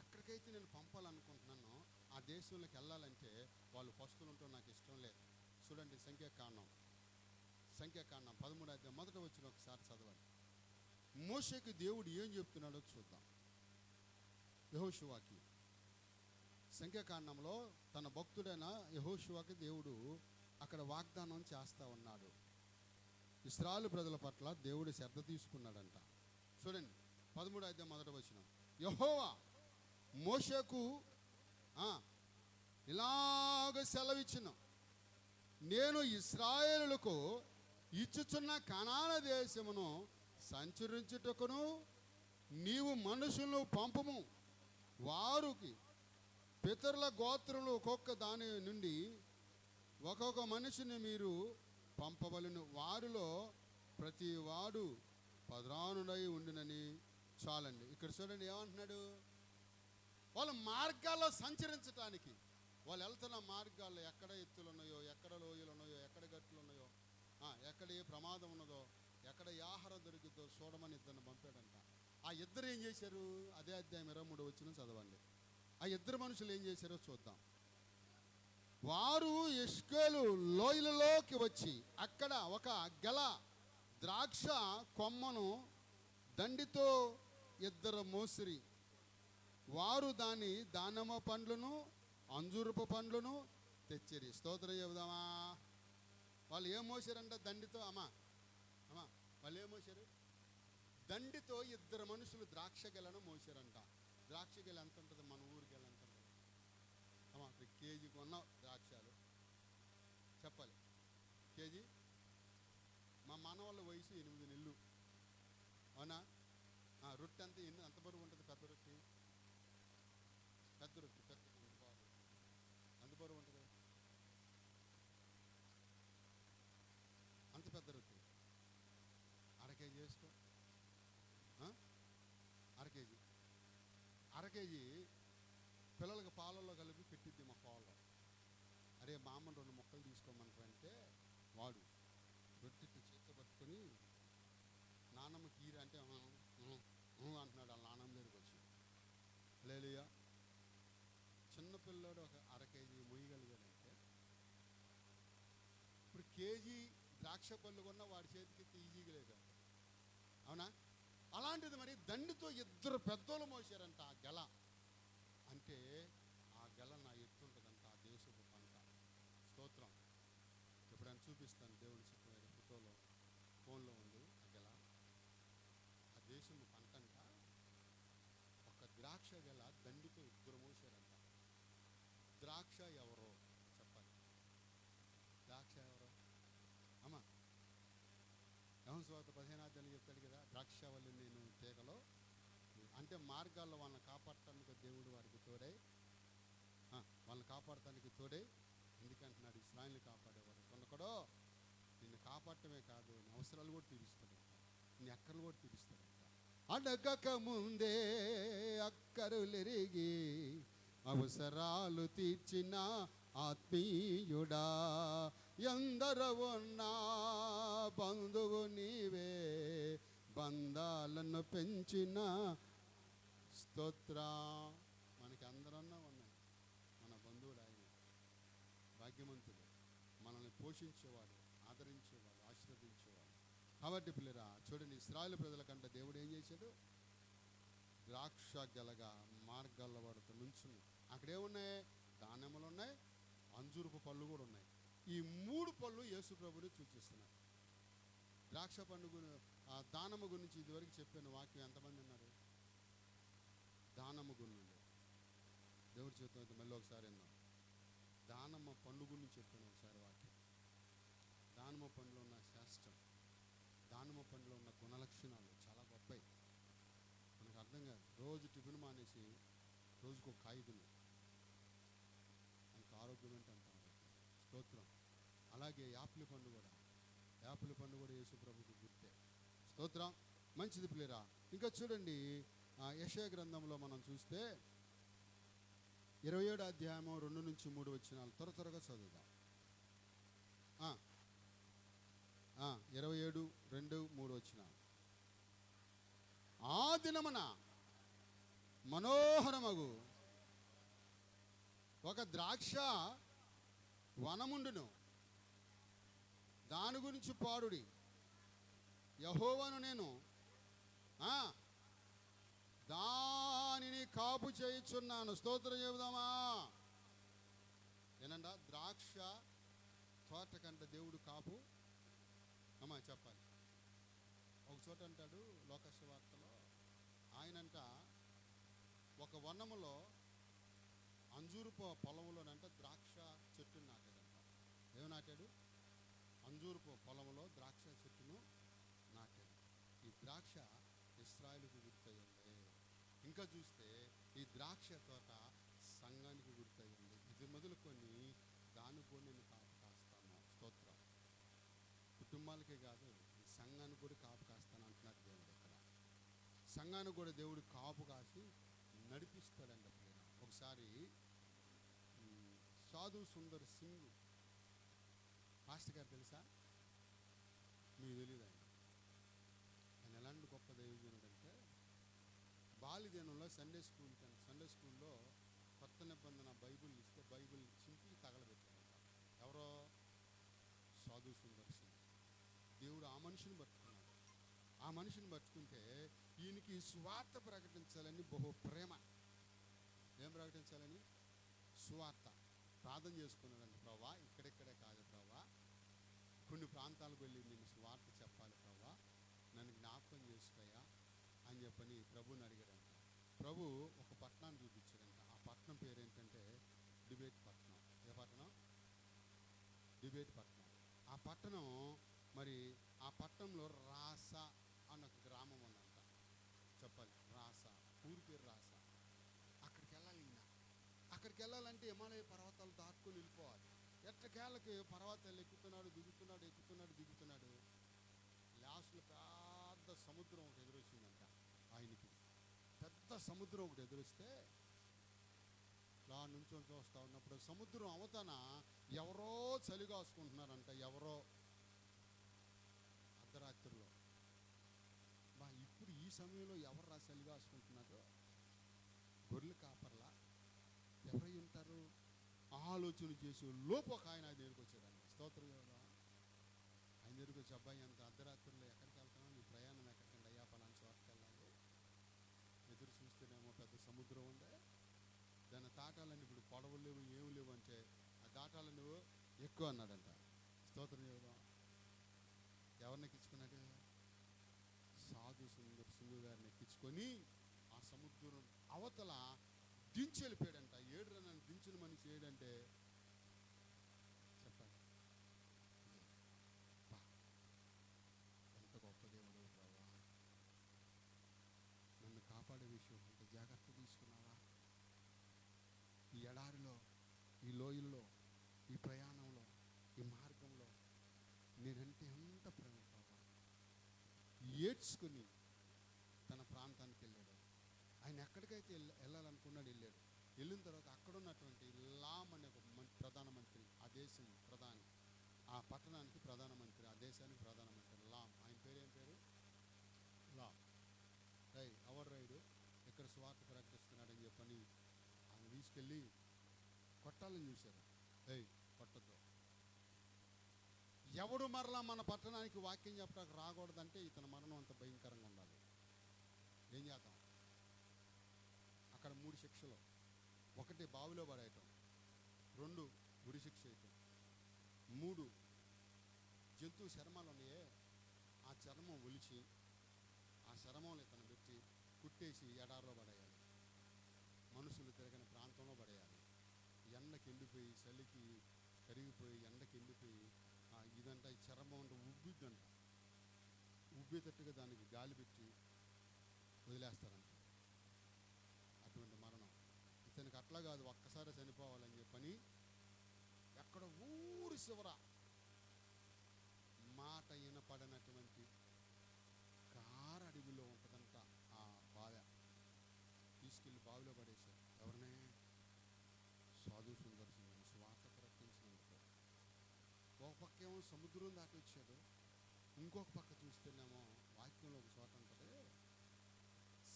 A: ఎక్కడికైతే నేను పంపాలనుకుంటున్నానో ఆ దేశంలోకి వెళ్ళాలంటే వాళ్ళు పస్తులుంటూ నాకు ఇష్టం లేదు. చూడండి సంఖ్యాకాండం 13వ అధ్యాయం మొదట వచ్చిన ఒకసారి చదవండి. మోషేకి దేవుడు ఏం చెప్తున్నాడో చూద్దాం. యెహోషువకి సంఖ్యాకాండంలో తన భక్తుడైన యెహోషువకి దేవుడు అక్కడ వాగ్దానం చేస్తూ ఉన్నాడు. ఇశ్రాయేలు ప్రజల పట్ల దేవుడు శ్రద్ధ తీసుకున్నాడంట. చూడండి 13వ అధ్యాయం మొదట వచనం. యెహోవా మోషేకు ఇలాగ సెలవిచ్చిన, నేను ఇశ్రాయేలులకు ఇచ్చుచున్న కనాన దేశమును సంచరించుటకును నీవు మనుషులను పంపుము. వారికి పితరుల గోత్రములు ఒక్కొక్క దాని నుండి ఒక్కొక్క మనిషిని మీరు పంపవలను. వారిలో ప్రతి వాడు పద్రానుడై ఉండినని చాలండి. ఇక్కడ చూడండి ఏమంటున్నాడు, వాళ్ళ మార్గాల్లో సంచరించటానికి, వాళ్ళు వెళ్తున్న మార్గాల్లో ఎక్కడ ఎత్తులు ఉన్నాయో, ఎక్కడ లోయలు ఉన్నాయో, ఎక్కడ గట్లు ఉన్నాయో, ఎక్కడ ఏ ప్రమాదం ఉన్నదో, ఎక్కడ ఏ ఆహారం దొరికిద్దో చూడమని ఇద్దరిని పంపాడంట. ఆ ఇద్దరు ఏం చేశారు? అదే అధ్యాయం 23 వచ్చిన చదవండి. ఆ ఇద్దరు మనుషులు ఏం చేశారో చూద్దాం. వారు ఎష్కేలు లోయలలోకి వచ్చి అక్కడ ఒక గెల ద్రాక్ష కొమ్మను దండితో ఇద్దరు మోసిరి. వారు దాని దానిమ్మ పండ్లను అంజూరపు పండ్లను తెచ్చిరి. స్తోత్రం చెబుదామా. వాళ్ళు ఏం మోసారంట? దండితో. అమ్మా వాళ్ళు ఏం మోసారు? దండితో ఇద్దరు మనుషులు ద్రాక్ష గెలను మోసారంట. ద్రాక్ష గెల ఎంత ఉంటుంది? మన ఊరికి గెల ఎంత ఉంటుంది? అమ్మా కేజీ కొన్న ద్రాక్షాలు చెప్పాలి. కేజీ మా మనవాళ్ళ వయసు 8 నెలలు. అవునా? రొట్టె అంత ఎంత బరువు ఉంటుంది? పెద్ద రొట్టె అంత బరువు ఉంటుంది. అంత పెద్ద రొట్టె అరకేజీ వేసుకో. అరకేజీ పిల్లలకి పాలల్లో కలిపి పెట్టిద్ది మా కోళ్ళ. అరే మా అమ్మని 2 ముక్కలు తీసుకోమంటారంటే వాడు రొట్టె చేతితో పట్టుకొని నానమ్మ కీర అంటే అంటున్నాడు. వాళ్ళ నానమ్మ దగ్గరికి వచ్చి హల్లెలూయా. చిన్నపిల్లాడు ఒక అరకేజీ మొయ్యగలిగాడంటే ఇప్పుడు కేజీ ద్రాక్ష పళ్ళు కొన్న వాడి చేతికి ఈజీగా లేదు. అవునా? అలాంటిది మరి దండితో ఇద్దరు పెద్దోళ్ళు మోసారంట ఆ గెల. అంటే ఆ గెల నా ఎత్తుంటుందంట, ఆ దేశపు పంట. స్తోత్రం. ఎప్పుడైనా చూపిస్తాను దేవుడి చిత్రమైన ఫోటోలో, ఫోన్లో ఉంది ఆ గెల. ఆ దేశము పంట అంట. ఒక ద్రాక్ష గెల దండితో ఇద్దరు మోసారంట. ద్రాక్ష ఎవరో చెప్పండి. ద్రాక్ష ఎవరో? అమ్మా యోహాను సువార్త 15వ అధ్యాయం చెప్తాడు కదా, ద్రాక్షవల్లి నేను తీగలో. అంటే మార్గాల్లో వాళ్ళని కాపాడటానికి దేవుడు వారికి తోడై, వాళ్ళని కాపాడటానికి తోడై. ఎందుకంటున్నాడు? ఇశ్రాయేలుని కాపాడేవాడు కొనకడో నిన్ను కాపాడటమే కాదు, నీ అవసరాలు కూడా తీరుస్తాడంట, నీ అక్కర్లు కూడా తీరుస్తాడంట. అడగక ముందే అక్కరులెరిగి అవసరాలు తీర్చిన ఆత్మీయుడా, ఎందరో ఉన్నా బంధువు నీవే, బంధాలను పెంచిన. స్తోత్ర. మనకి అందరన్నా ఉన్నాయి. మన బంధువుడు ఆయన, భాగ్యవంతుడు, మనల్ని పోషించేవాడు, ఆదరించేవాడు, ఆశీర్వదించేవాడు. కాబట్టి పిల్లరా చూడండి, ఇశ్రాయేలు ప్రజల కంటే దేవుడు ఏం చేశాడు? ద్రాక్ష గెలగా మార్గాల్లో వాడుతూ నుంచున్నాయి. అక్కడేమున్నాయి? దానిమ్మలు ఉన్నాయి, అంజూరపు పళ్ళు కూడా ఉన్నాయి. ఈ 3 పళ్ళు యేసు ప్రభుని సూచిస్తున్నాయి. ద్రాక్ష పండు దానమ్మ గురించి ఇదివరకు చెప్పాను వాక్యం. ఎంతమంది ఉన్నారు? దానమ్మ గురించి దేవుడి చేతులతో మళ్ళీ ఒకసారి విందాం. దానమ్మ పండు గురించి చెప్పాను ఒకసారి వాక్యం. దానమ్మ పండులో ఉన్న శాస్త్రం, దానమ్మ పండులో ఉన్న గుణలక్షణాలు చాలా గొప్పవి. మనకు అర్థం కాదు. రోజు టిఫిన్ మానేసి రోజుకు ఒక కాయ తిను, మనకు ఆరోగ్యం ఏంటి అంత ఆరోగ్యం. స్తోత్రం. అలాగే యాపిల్ పండు కూడా, యాపిల్ పండు కూడా యేసు ప్రభుకి గుర్తే. స్తోత్రం. మంచిది పిల్లరా. ఇంకా చూడండి, యెషయా గ్రంథంలో మనం చూస్తే 27వ అధ్యాయం 2 నుంచి 3 వచనాలు త్వరగా చదువుదాం. 27, 2, 3 వచనాలు. ఆ దినమున మనోహరమగు ఒక ద్రాక్ష వనముండును, దాని గురించి పాడుడి. యెహోవాను నేను దానిని కాపు చేయుచున్నాను. స్తోత్రం చెబుదామా. ఏనంట? ద్రాక్ష తోట కంటే దేవుడు కాపు. అమ్మా చెప్పాలి. ఒక చోట అంటాడు లోకస్ వార్తలో, ఆయనంట ఒక వనములో అంజూరు పొలంలోనంట ద్రాక్ష చెట్టుని నాటాడంట. ఏమి నాటాడు? అంజూరపు పొలంలో ద్రాక్ష చెట్టును నాటాడు. ఈ ద్రాక్ష ఇశ్రాయేలుకు గుర్తయి ఉంది. ఇంకా చూస్తే ఈ ద్రాక్ష తోట సంఘానికి గుర్తయి ఉంది. ఇది మొదలుకొని దాని కూడా నేను కాపు కాస్తాను. స్తోత్రం. కుటుంబాలకే కాదు, ఈ సంఘానికి కూడా కాపు కాస్తాను అంటున్నాడు దేవుడు. ఇక్కడ సంఘానికి కూడా దేవుడు కాపు కాసి నడిపిస్తాడండి. ప్రియులారా, ఒకసారి సాధు సుందర్ సింగ్ పాస్టర్ గారు తెలుసా? మీకు తెలియదు. ఆయన ఎలాంటి గొప్ప దైవజనుడు అంటే, బాల్యదినంలో సండే స్కూల్లో కొత్త నిబంధన బైబిల్ ఇస్తే బైబిల్ చింపి తగలబెట్టారంట. ఎవరో? సాధు సుందర్ సింగ్. దేవుడు ఆ మనిషిని పట్టుకున్నాడు. ఆ మనిషిని పట్టుకుంటే ఈయనకి సువార్త ప్రకటించాలని బహు ప్రేమ. ఏం ప్రకటించాలని? సువార్త. ప్రార్థన చేసుకున్నాడండి. ప్రభా, ఇక్కడెక్కడే కాదు ప్రభా, కొన్ని ప్రాంతాలకు వెళ్ళి నేను సువార్త చెప్పాలి ప్రభా, నన్ను జ్ఞాపకం చేసుకోయా అని చెప్పని ప్రభుని అడిగాడంట. ప్రభు ఒక పట్టణాన్ని చూపించాడంట. ఆ పట్టణం పేరు ఏంటంటే డిబేట్ పట్టణం. ఏ పట్టణం? డిబేట్ పట్టణం. ఆ పట్టణం మరి ఆ పట్టణంలో రాస అన్న ఒక గ్రామం ఉందంట. చెప్పాలి, రాస, ఊరి పేరు రాస. అక్కడికి వెళ్ళాలి. అక్కడికి వెళ్ళాలంటే హిమాలయ పర్వతాలు దాటుకొని వెళ్ళిపోవాలి. ఎట్టకేళ్ళకి పర్వతాలు ఎక్కుతున్నాడు, దిగుతున్నాడు. లాస్ట్లో పెద్ద సముద్రం ఒకటి ఎదురొచ్చిందంట ఆయనకి. పెద్ద సముద్రం ఒకటి ఎదురొస్తే ఇలా నుంచొని చూస్తూ ఉన్నప్పుడు సముద్రం అవతన ఎవరో చలి కాసుకుంటున్నారంట. ఎవరో అర్ధరాత్రిలో. ఇప్పుడు ఈ సమయంలో ఎవరు చలి కాసుకుంటున్నారు? గొర్రెలు కాపర్లా ఎవరై ఉంటారు? ఆలోచన చేసే లోపు ఒక ఆయన దగ్గరికి వచ్చాడండి. స్తోత్రం కదా. ఆయన దగ్గరికి వచ్చి, అబ్బాయి అంత అర్ధరాత్రుల్లో ఎక్కడికి వెళ్తాను? నీ ప్రయాణం ఎక్కడికండి? అయ్యా పలానా చోటుకి వెళ్ళాలి. ఎదురు చూస్తేనేమో పెద్ద సముద్రం ఉంది, దాన్ని దాటాలని ఇప్పుడు పడవలు లేవు, ఏమి లేవు అంటే ఆ దాటాలని నువ్వు ఎక్కువ అన్నాడంట. స్తోత్రం కదా. ఎవరిని ఎక్కించుకున్నాడు? సాధు సుందర్ సింగ్ గారిని ఎక్కించుకొని ఆ సముద్రం అవతల దించి వెళ్ళిపోయాడంట. ఏడు నన్ను దించిన మనిషి ఏడంటే చెప్పండి. ఎంత గొప్ప దేవుడు ప్రభా, నన్ను కాపాడే విషయం అంటే జాగ్రత్త తీసుకున్నావా? ఈ ఎడారిలో, ఈ లోయల్లో, ఈ ప్రయాణంలో, ఈ మార్గంలో నేనంటే ఎంత ప్రేమ ప్రభా. ఏడ్చుకుని తన ప్రాంతానికి వెళ్ళాడు. ఆయన ఎక్కడికైతే వెళ్ళాలనుకున్నాడు వెళ్ళాడు. వెళ్ళిన తర్వాత అక్కడ ఉన్నటువంటి లామ్ అనే ఒక ప్రధానమంత్రి, ఆ దేశం ప్రధాని, ఆ పట్టణానికి ప్రధానమంత్రి, ఆ దేశానికి ప్రధానమంత్రి లామ్. ఆయన పేరు ఏం పేరు? లామ్. ఎవరు రైడు ఇక్కడ స్వార్థ ప్రకటిస్తున్నాడని చెప్పని ఆయన తీసుకెళ్ళి కొట్టాలని చూశారు. కొట్టద్దు. ఎవడు మరలా మన పట్టణానికి వాక్యం చెప్పడానికి రాకూడదంటే ఇతని మరణం అంత భయంకరంగా ఉండాలి. ఏం చేద్దాం? అక్కడ 3 శిక్షలు. 1 బావిలో పడేయటం, 2 ఉరి శిక్ష వేయటం, 3 జంతువు చర్మాలు ఉన్నాయే ఆ చర్మం ఒలిచి ఆ చర్మంలో ఇతను పెట్టి కుట్టేసి ఎడారిలో పడేయాలి. మనుషులు తిరగని ప్రాంతంలో పడేయాలి. ఎండకి ఎండిపోయి, చలికి కరిగిపోయి, ఎండకి ఎండిపోయి ఇదంతా ఈ చర్మం అంటే ఉబ్బిద్దంట. ఉబ్బేటట్టుగా దానికి గాలి పెట్టి వదిలేస్తారంట. అటువంటి మరణం ఇతనికి అట్లా కాదు, ఒక్కసారి చనిపోవాలని చెప్పని ఎక్కడ ఊరి చివర మాట వినపడినటువంటి కార అడవిలో ఉంటుందంట ఆ బావి. తీసుకెళ్ళి బావిలో పడేశారు. ఎవరినే? సాధు సుందర్ సింగ్ స్వార్థ ప్రకటించినందుకు. ఒక పక్క ఏమో సముద్రం దాటి వచ్చాడు, ఇంకొక పక్క చూస్తేనేమో వాక్యంలో ఒక చోట ఉంటుంది,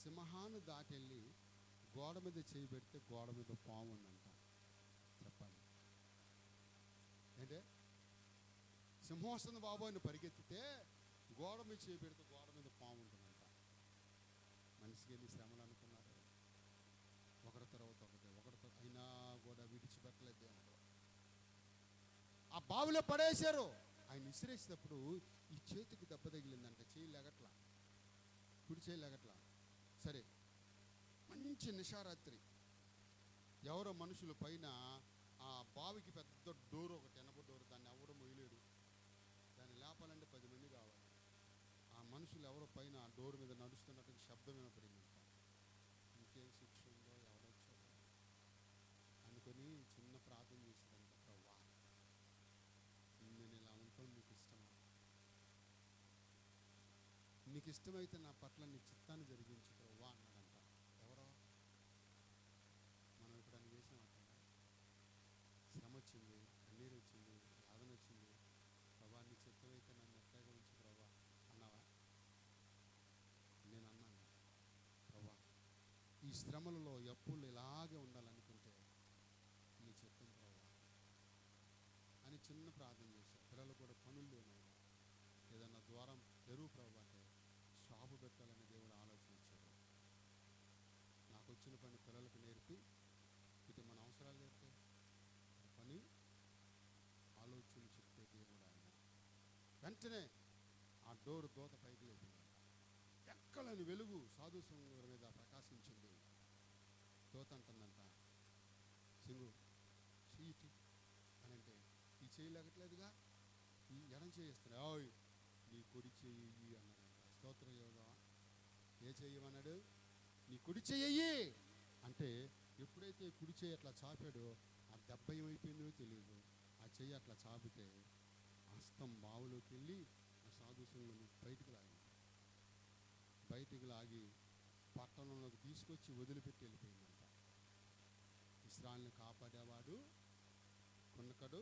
A: సింహాన్ని దాటెళ్ళి గోడ మీద చేయి పెడితే గోడ మీద పాము ఉందంట. చెప్పండి ఏంటే? సింహం వస్తుంది బాబు అని పరిగెత్తితే గోడ మీద చేయి పెడితే గోడ మీద పాము ఉంటుందంట. మనిషికి ఎన్ని శ్రమలు అనుకున్నారు? ఒకరి తర్వాత ఒకరితో అయినా కూడా విడిచిపెట్టలేదు దేవుడు. ఆ బావిలో పడేశారు. ఆయన విసిరేసినప్పుడు ఈ చేతికి దెబ్బ తగిలిందంట. చేయి లెగట్లా, కుడి చేయి లెగట్లా. సరే, మంచి నిశారాత్రి ఎవరో మనుషుల పైన ఆ బావికి పెద్ద డోర్ ఒకటి, ఎనప డోర్, దాన్ని ఎవడో మొయ్యలేడు. దాన్ని లేపాలంటే 10 మంది కావాలి. ఆ మనుషులు ఎవరో పైన ఆ డోర్ మీద నడుస్తున్నట్టు శబ్దం వినపడిందంట. ఇంకేం శిక్ష ఉందో ఎవడొచ్చాడో అనుకొని చిన్న ప్రార్థన చేశాడంట. ప్రభువా, నేను ఇలా ఉంటాను, నీకు ఇష్టమా? నీకు ఇష్టమైతే నా పట్ల నీ చిత్తాన్ని జరిగించు ప్రభువా అన్నాడంట. ఎవరో మనం ఎప్పుడైనా చేసాం అట్లా? శ్రమ వచ్చింది, కన్నీరు వచ్చింది, యాదన వచ్చింది, ప్రభా నీ చిత్తమైతే నన్ను ఎట్లాగా ఉంచు ప్రభా అన్నావా? నేను అన్నాను, ప్రభా ఈ శ్రమలలో ఎప్పుడు ఇలాగే ఉండాలనుకుంటే నీ చిత్తం ప్రభా అని చిన్న ప్రార్థన చేశాను. పిల్లలు కూడా పనులు లేనాయి, ఏదన్నా ద్వారం తెరువు ప్రభా అంటే షాపు పెట్టాలని దేవుడు ఆలోచన ఇచ్చాడు. నాకు వచ్చిన పని పిల్లలకు నేర్పి, ఇటు మన అవసరాలు నేర్పే పని ఆలోచన చెప్పే దేవుడు ఆయన. వెంటనే ఆ డోర్ దోత పైకి లేపిందంట. ఎక్కలని వెలుగు సాధు సింగు మీద ప్రకాశించింది. దోత అంటుందంట, సింగు చెయ్యి అని అంటే, ఈ చెయ్యి లేకట్లేదుగా, ఈ ఎడం చేయిస్తున్నా, ఓయ్ నీ కుడి చెయ్యి అన్నాడంట. స్తోత్రం యోగా. ఏ చెయ్యమన్నాడు? నీ కుడి చెయ్యి అంటే ఎప్పుడైతే కుడి చెయ్యి అట్లా చాపాడో ఆ దెబ్బ ఏమైపోయిందో తెలియదు. ఆ చెయ్యి అట్లా చాపితే హస్తం బావులోకి వెళ్ళి ఆ సాధు సింగుని బయటికి లాగి పట్టణంలోకి తీసుకొచ్చి వదిలిపెట్టి వెళ్ళిపోయిందంట. ఇశ్రాయేలుని కాపాడేవాడు కొనకడు,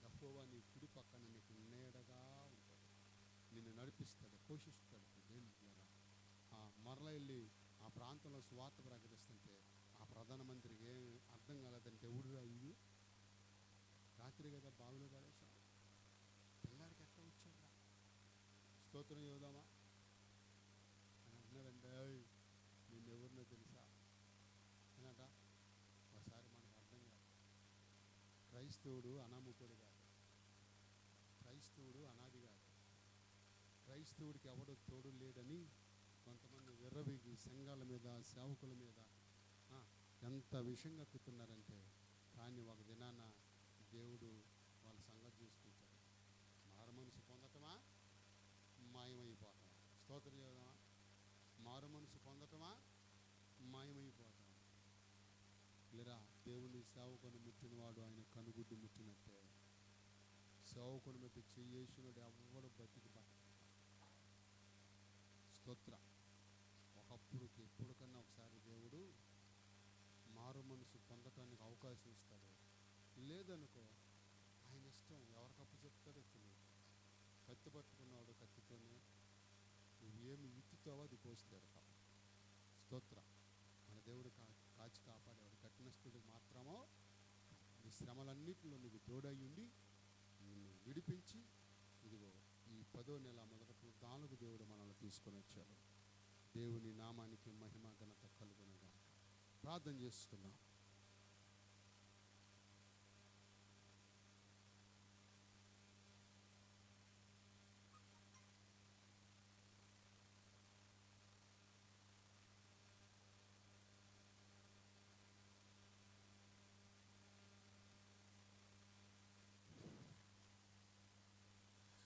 A: యెహోవా నీ కుడి పక్కన నీకు నీడగా ఉంటాడు, నిన్ను నడిపిస్తాడు, పోషిస్తాడు. మరల వెళ్ళి ఆ ప్రాంతంలో సువార్త ప్రకటిస్తుంటే ఆ ప్రధానమంత్రికి ఏం అర్థం కాలేదంటే, ఊరురా ఇది రాత్రి కదా బావిలో పడేసాం, పిల్లాడికి ఎట్లా వచ్చాడు? స్తోత్రం యోదామా అని అంటున్నాడంటే, నేను ఎవరినో తెలుసా అనట. ఒకసారి మనకు అర్థం కాదు. క్రైస్తవుడు అనామకుడు కాదు, క్రైస్తవుడు అనాది కాదు, క్రైస్తవుడికి ఎవడో తోడు లేడని కొంతమంది విర్రవీగి సంఘాల మీద, సేవకుల మీద ఎంత విషయం కక్కుతున్నారంటే, కానీ ఒక దినాన దేవుడు వాళ్ళ సంగతి చూసుకుంటాడు. మారు మనసు పొందటమా, మాయమైపోతాం. స్తోత్రం చేద్దామా? మారు మనసు పొందటమా, మాయమైపోతాం. లేరా దేవుని సేవకుని ముట్టినవాడు ఆయన కనుగుడ్డు ముట్టినట్టే. సేవకుని మీద చేసినోడు ఎవడు బతికి స్తోత్ర. ఒకప్పుడు ఎప్పటికన్నా ఒకసారి దేవుడు మారు మనసు పొందటానికి అవకాశం ఇస్తాడు. లేదనుకో ఆయన ఇష్టం, ఎవరికప్పు చెప్తాడో తెలియదు. కత్తి పట్టుకున్నాడు, కత్తితోనే నువ్వు ఏమి విత్తుతావో అది కోస్తారు. స్తోత్ర. మన దేవుడు కాచి కాపాడేవాడు. కఠినస్తుడికి మాత్రమో ఈ శ్రమలన్నింటిలో నీకు తోడయ్యుండి నిన్ను విడిపించి, ఇదిగో ఈ 10వ నెల మొదటి 4 దేవుడు మనల్ని తీసుకొని వచ్చాడు. దేవుని నామానికి మహిమ ఘనత కలుగునుగా. ప్రార్థన చేసుకుందాం.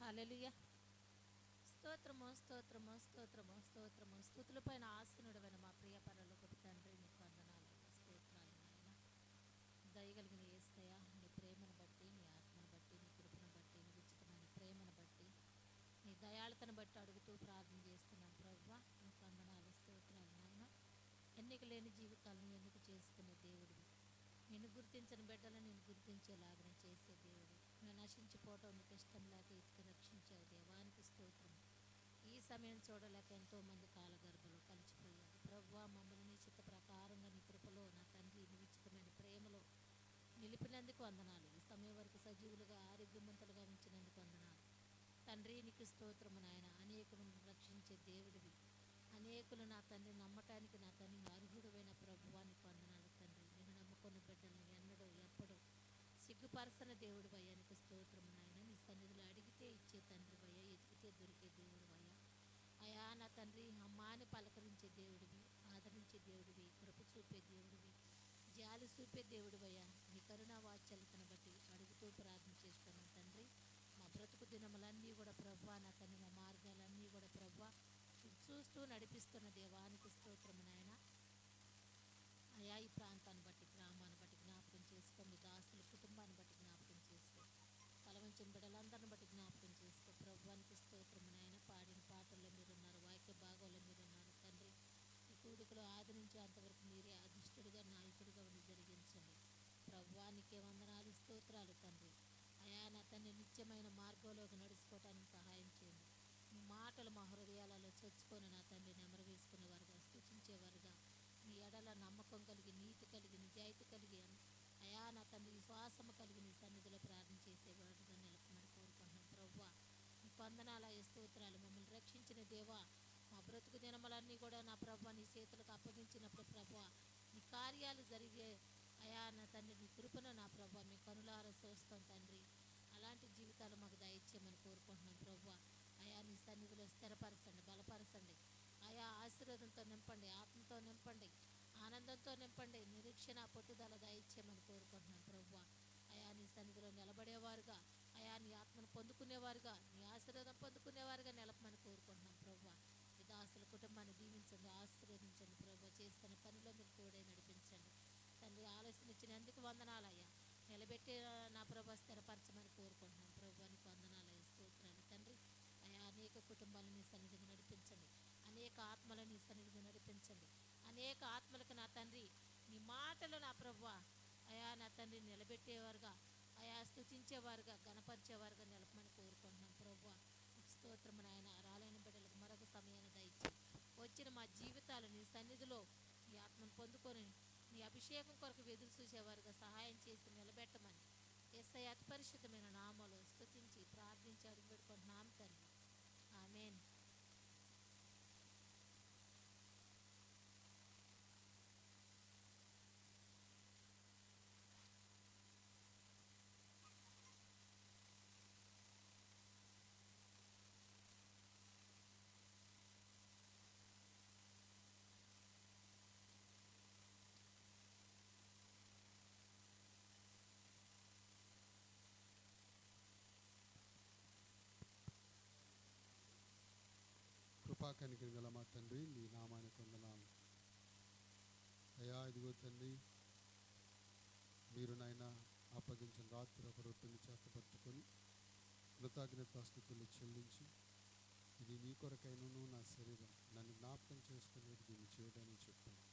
B: హల్లెలూయా. స్తోత్రము స్తోత్రము స్తోత్రము స్తోత్రము. స్తుతులపైన ఆసీనుడైన మా ప్రియ పరలోకపు తండ్రి, నీకు వందనాలు, స్తోత్రాలు నాయన. దయగలిగిన యేసయ్యా, నీ ప్రేమను బట్టి, నీ ఆత్మను బట్టి, నీ కృపను బట్టి, నీ ఉచితమైన ప్రేమను బట్టి, నీ దయాళతను బట్టి అడుగుతూ ప్రార్థన చేస్తున్నాం ప్రభువా. నీకు వందనాలు, స్తోత్రాలు నాయన. ఎన్నిక లేని జీవితాలను ఎన్నిక చేసుకునే దేవుడివి, నిన్ను గుర్తించని బిడ్డలను నేను గుర్తించేలాగా చేసే దేవుడు, నేను నశించిపోవటం నీకు ఇష్టం లేక ఇటుక రక్షించావు. దేవానికి స్తోత్రం. ఈ సమయం చూడలేక ఎంతోమంది కాలగర్భలో కలిసిపోయారు ప్రభువా. మమ్మల్ని నీ చిత్త ప్రకారంగా నీ కృపలో, నా తండ్రి నీ ఉచితమైన ప్రేమలో నిలిపినందుకు వందనాలు. ఈ సమయం వరకు సజీవులుగా, ఆరోగ్యవంతులుగా ఉంచినందుకు వందనాలు తండ్రి. నీకు స్తోత్రము నాయన. అనేకులను రక్షించే దేవుడివి, అనేకులు నా తండ్రి నమ్మటానికి నా తండ్రి అర్హుడమైన ప్రభువా, నీకు వందనాలు తండ్రి. నేను నమ్ముకున్న బిడ్డలను ఎన్నడో ఎప్పుడో సిగ్గుపరచని దేవుడు వయ్యా, నీకు స్తోత్రము నాయన. నీ సన్నిధిలో అడిగితే ఇచ్చే తండ్రి వయ్యా, ఎదిగితే దొరికే దేవుడు వయ్యా. అయా నా తండ్రి, అమ్మాని పలకరించే దేవుడివి, ఆదరించే దేవుడివి, కృప చూపే దేవుడివి, జాలి చూపే దేవుడు వయ్యా. నీ కరుణా వాత్సల్యతను బట్టి అడుగుతూ ప్రార్థన చేస్తున్నాం తండ్రి. మా బ్రతుకు దినములన్నీ కూడా ప్రభా నా తండ్రి, మా మార్గాలన్నీ కూడా ప్రభా చూస్తూ నడిపిస్తున్న దేవానికి స్తోత్రము నాయన. అయా ఈ ప్రాంతాన్ని బట్టి, గ్రామాన్ని బట్టి జ్ఞాపకం చేసుకో. మీ దాసుల కుటుంబాన్ని బట్టి జ్ఞాపకం చేసుకో. తలవంచిన బిడ్డలందరిని బట్టి జ్ఞాపకం చేసుకో. ప్రభువానికి స్తోత్రము నాయన. పాడిన పాటల్లో మీరున్నారు, వాక్య భాగంలో మీరున్నారు తండ్రి. ఈ కూడికలో ఆది నుంచి అంతవరకు మీరే అధిష్ఠుడిగా, నాయకుడిగా ఉండి జరిగించండి. ప్రభువానికి వందనాలు, స్తోత్రాలు తండ్రి. అయా నా తండ్రి, నిత్యమైన మార్గంలోకి నడుచుకోవటానికి సహాయం చేయండి. మీ మాటలు మా హృదయాలలో చొచ్చుకొని నా తండ్రి నెమరు వేసుకునేవారుగా, స్తుతించేవారుగా, మీ ఎడల నమ్మకం కలిగి, నీతి కలిగి, నిజాయితీ కలిగి, అయా నా తండ్రి విశ్వాసము కలిగి నీ సన్నిధిలో ప్రార్థన చేసేవాడుగా నిలపమని కోరుకుంటున్నాం. ప్రభువా నీకు వందనాలయ, స్తోత్రాలు. మమ్మల్ని రక్షించిన దేవా, మా బ్రతుకు దినములన్నీ కూడా నా ప్రభువా నీ చేతులకు అప్పగించినప్పుడు ప్రభువా నీ కార్యాలు జరిగే అయా నా తండ్రి, నీ కృపను నా ప్రభువా మీ కనులారా చూస్తాం తండ్రి. అలాంటి జీవితాలు మాకు దయచేయమని కోరుకుంటున్నాం ప్రభువా. అయా నీ సన్నిధిలో స్థిరపరచండి, బలపరచండి. ఆయా ఆశీర్వాదంతో నింపండి, ఆత్మతో నింపండి, ఆనందంతో నింపండి, నిరీక్షణ పట్టుదల దయచేయమని కోరుకుంటున్నాను ప్రభువా. అయా నీ సన్నిధిలో నిలబడేవారుగా, అయా నీ ఆత్మను పొందుకునేవారుగా, నీ ఆశీర్వాదం పొందుకునేవారుగా నిలపమని కోరుకుంటున్నాం ప్రభువా. ఈ దాసుల కుటుంబాన్ని దీవించండి, ఆశీర్వదించండి ప్రభువా. చేస్తున్న పనిలో మీరు తోడే నడిపించండి తండ్రి. ఆలస్యం ఇచ్చినందుకు వందనాలయ్యా. నిలబెట్టి నా ప్రభా స్థిరపరచమని కోరుకుంటున్నాం ప్రభువా. నీకు వందనాలయ్య, స్తోత్రాలు తండ్రి. అయా అనేక కుటుంబాలను నీ సన్నిధికి నడిపించండి, అనేక ఆత్మలను నీ సన్నిధికి నడిపించండి. అనేక ఆత్మలకు నా తండ్రి నీ మాటలు నా ప్రభువా అయా నా తండ్రి నిలబెట్టేవారుగా, అయా స్తుతించేవారుగా, గణపరిచేవారుగా నిలపమని కోరుకుంటున్నాం ప్రభువా. స్తోత్రము నాయన. రాలేని బిడ్డలకు మరొక సమయాన్ని దయచి వచ్చిన మా జీవితాలు నీ సన్నిధిలో నీ ఆత్మను పొందుకొని నీ అభిషేకం కొరకు ఎదురు చూసేవారుగా సహాయం చేసి నిలబెట్టమని యేసయ్య అతి పరిశుద్ధమైన నామములో స్తుతించి ప్రార్థించి అడుగుపెట్టుకుంటున్నాం తండ్రి. ఆమేన్.
A: కృపా కనికరం గల మా తండ్రి, నీ నామానికి వందనాలు అయ్యా. ఇదిగో తండ్రి, మీరు నాయన అప్పగించిన రాత్రి ఒక రొట్టెని చేతపట్టుకొని కృతజ్ఞతాస్తుతులు చెల్లించి, ఇది మీ కొరకైనను నా శరీరం, నన్ను జ్ఞాపకం చేసుకునేది దీన్ని చేయడని చెప్పాను.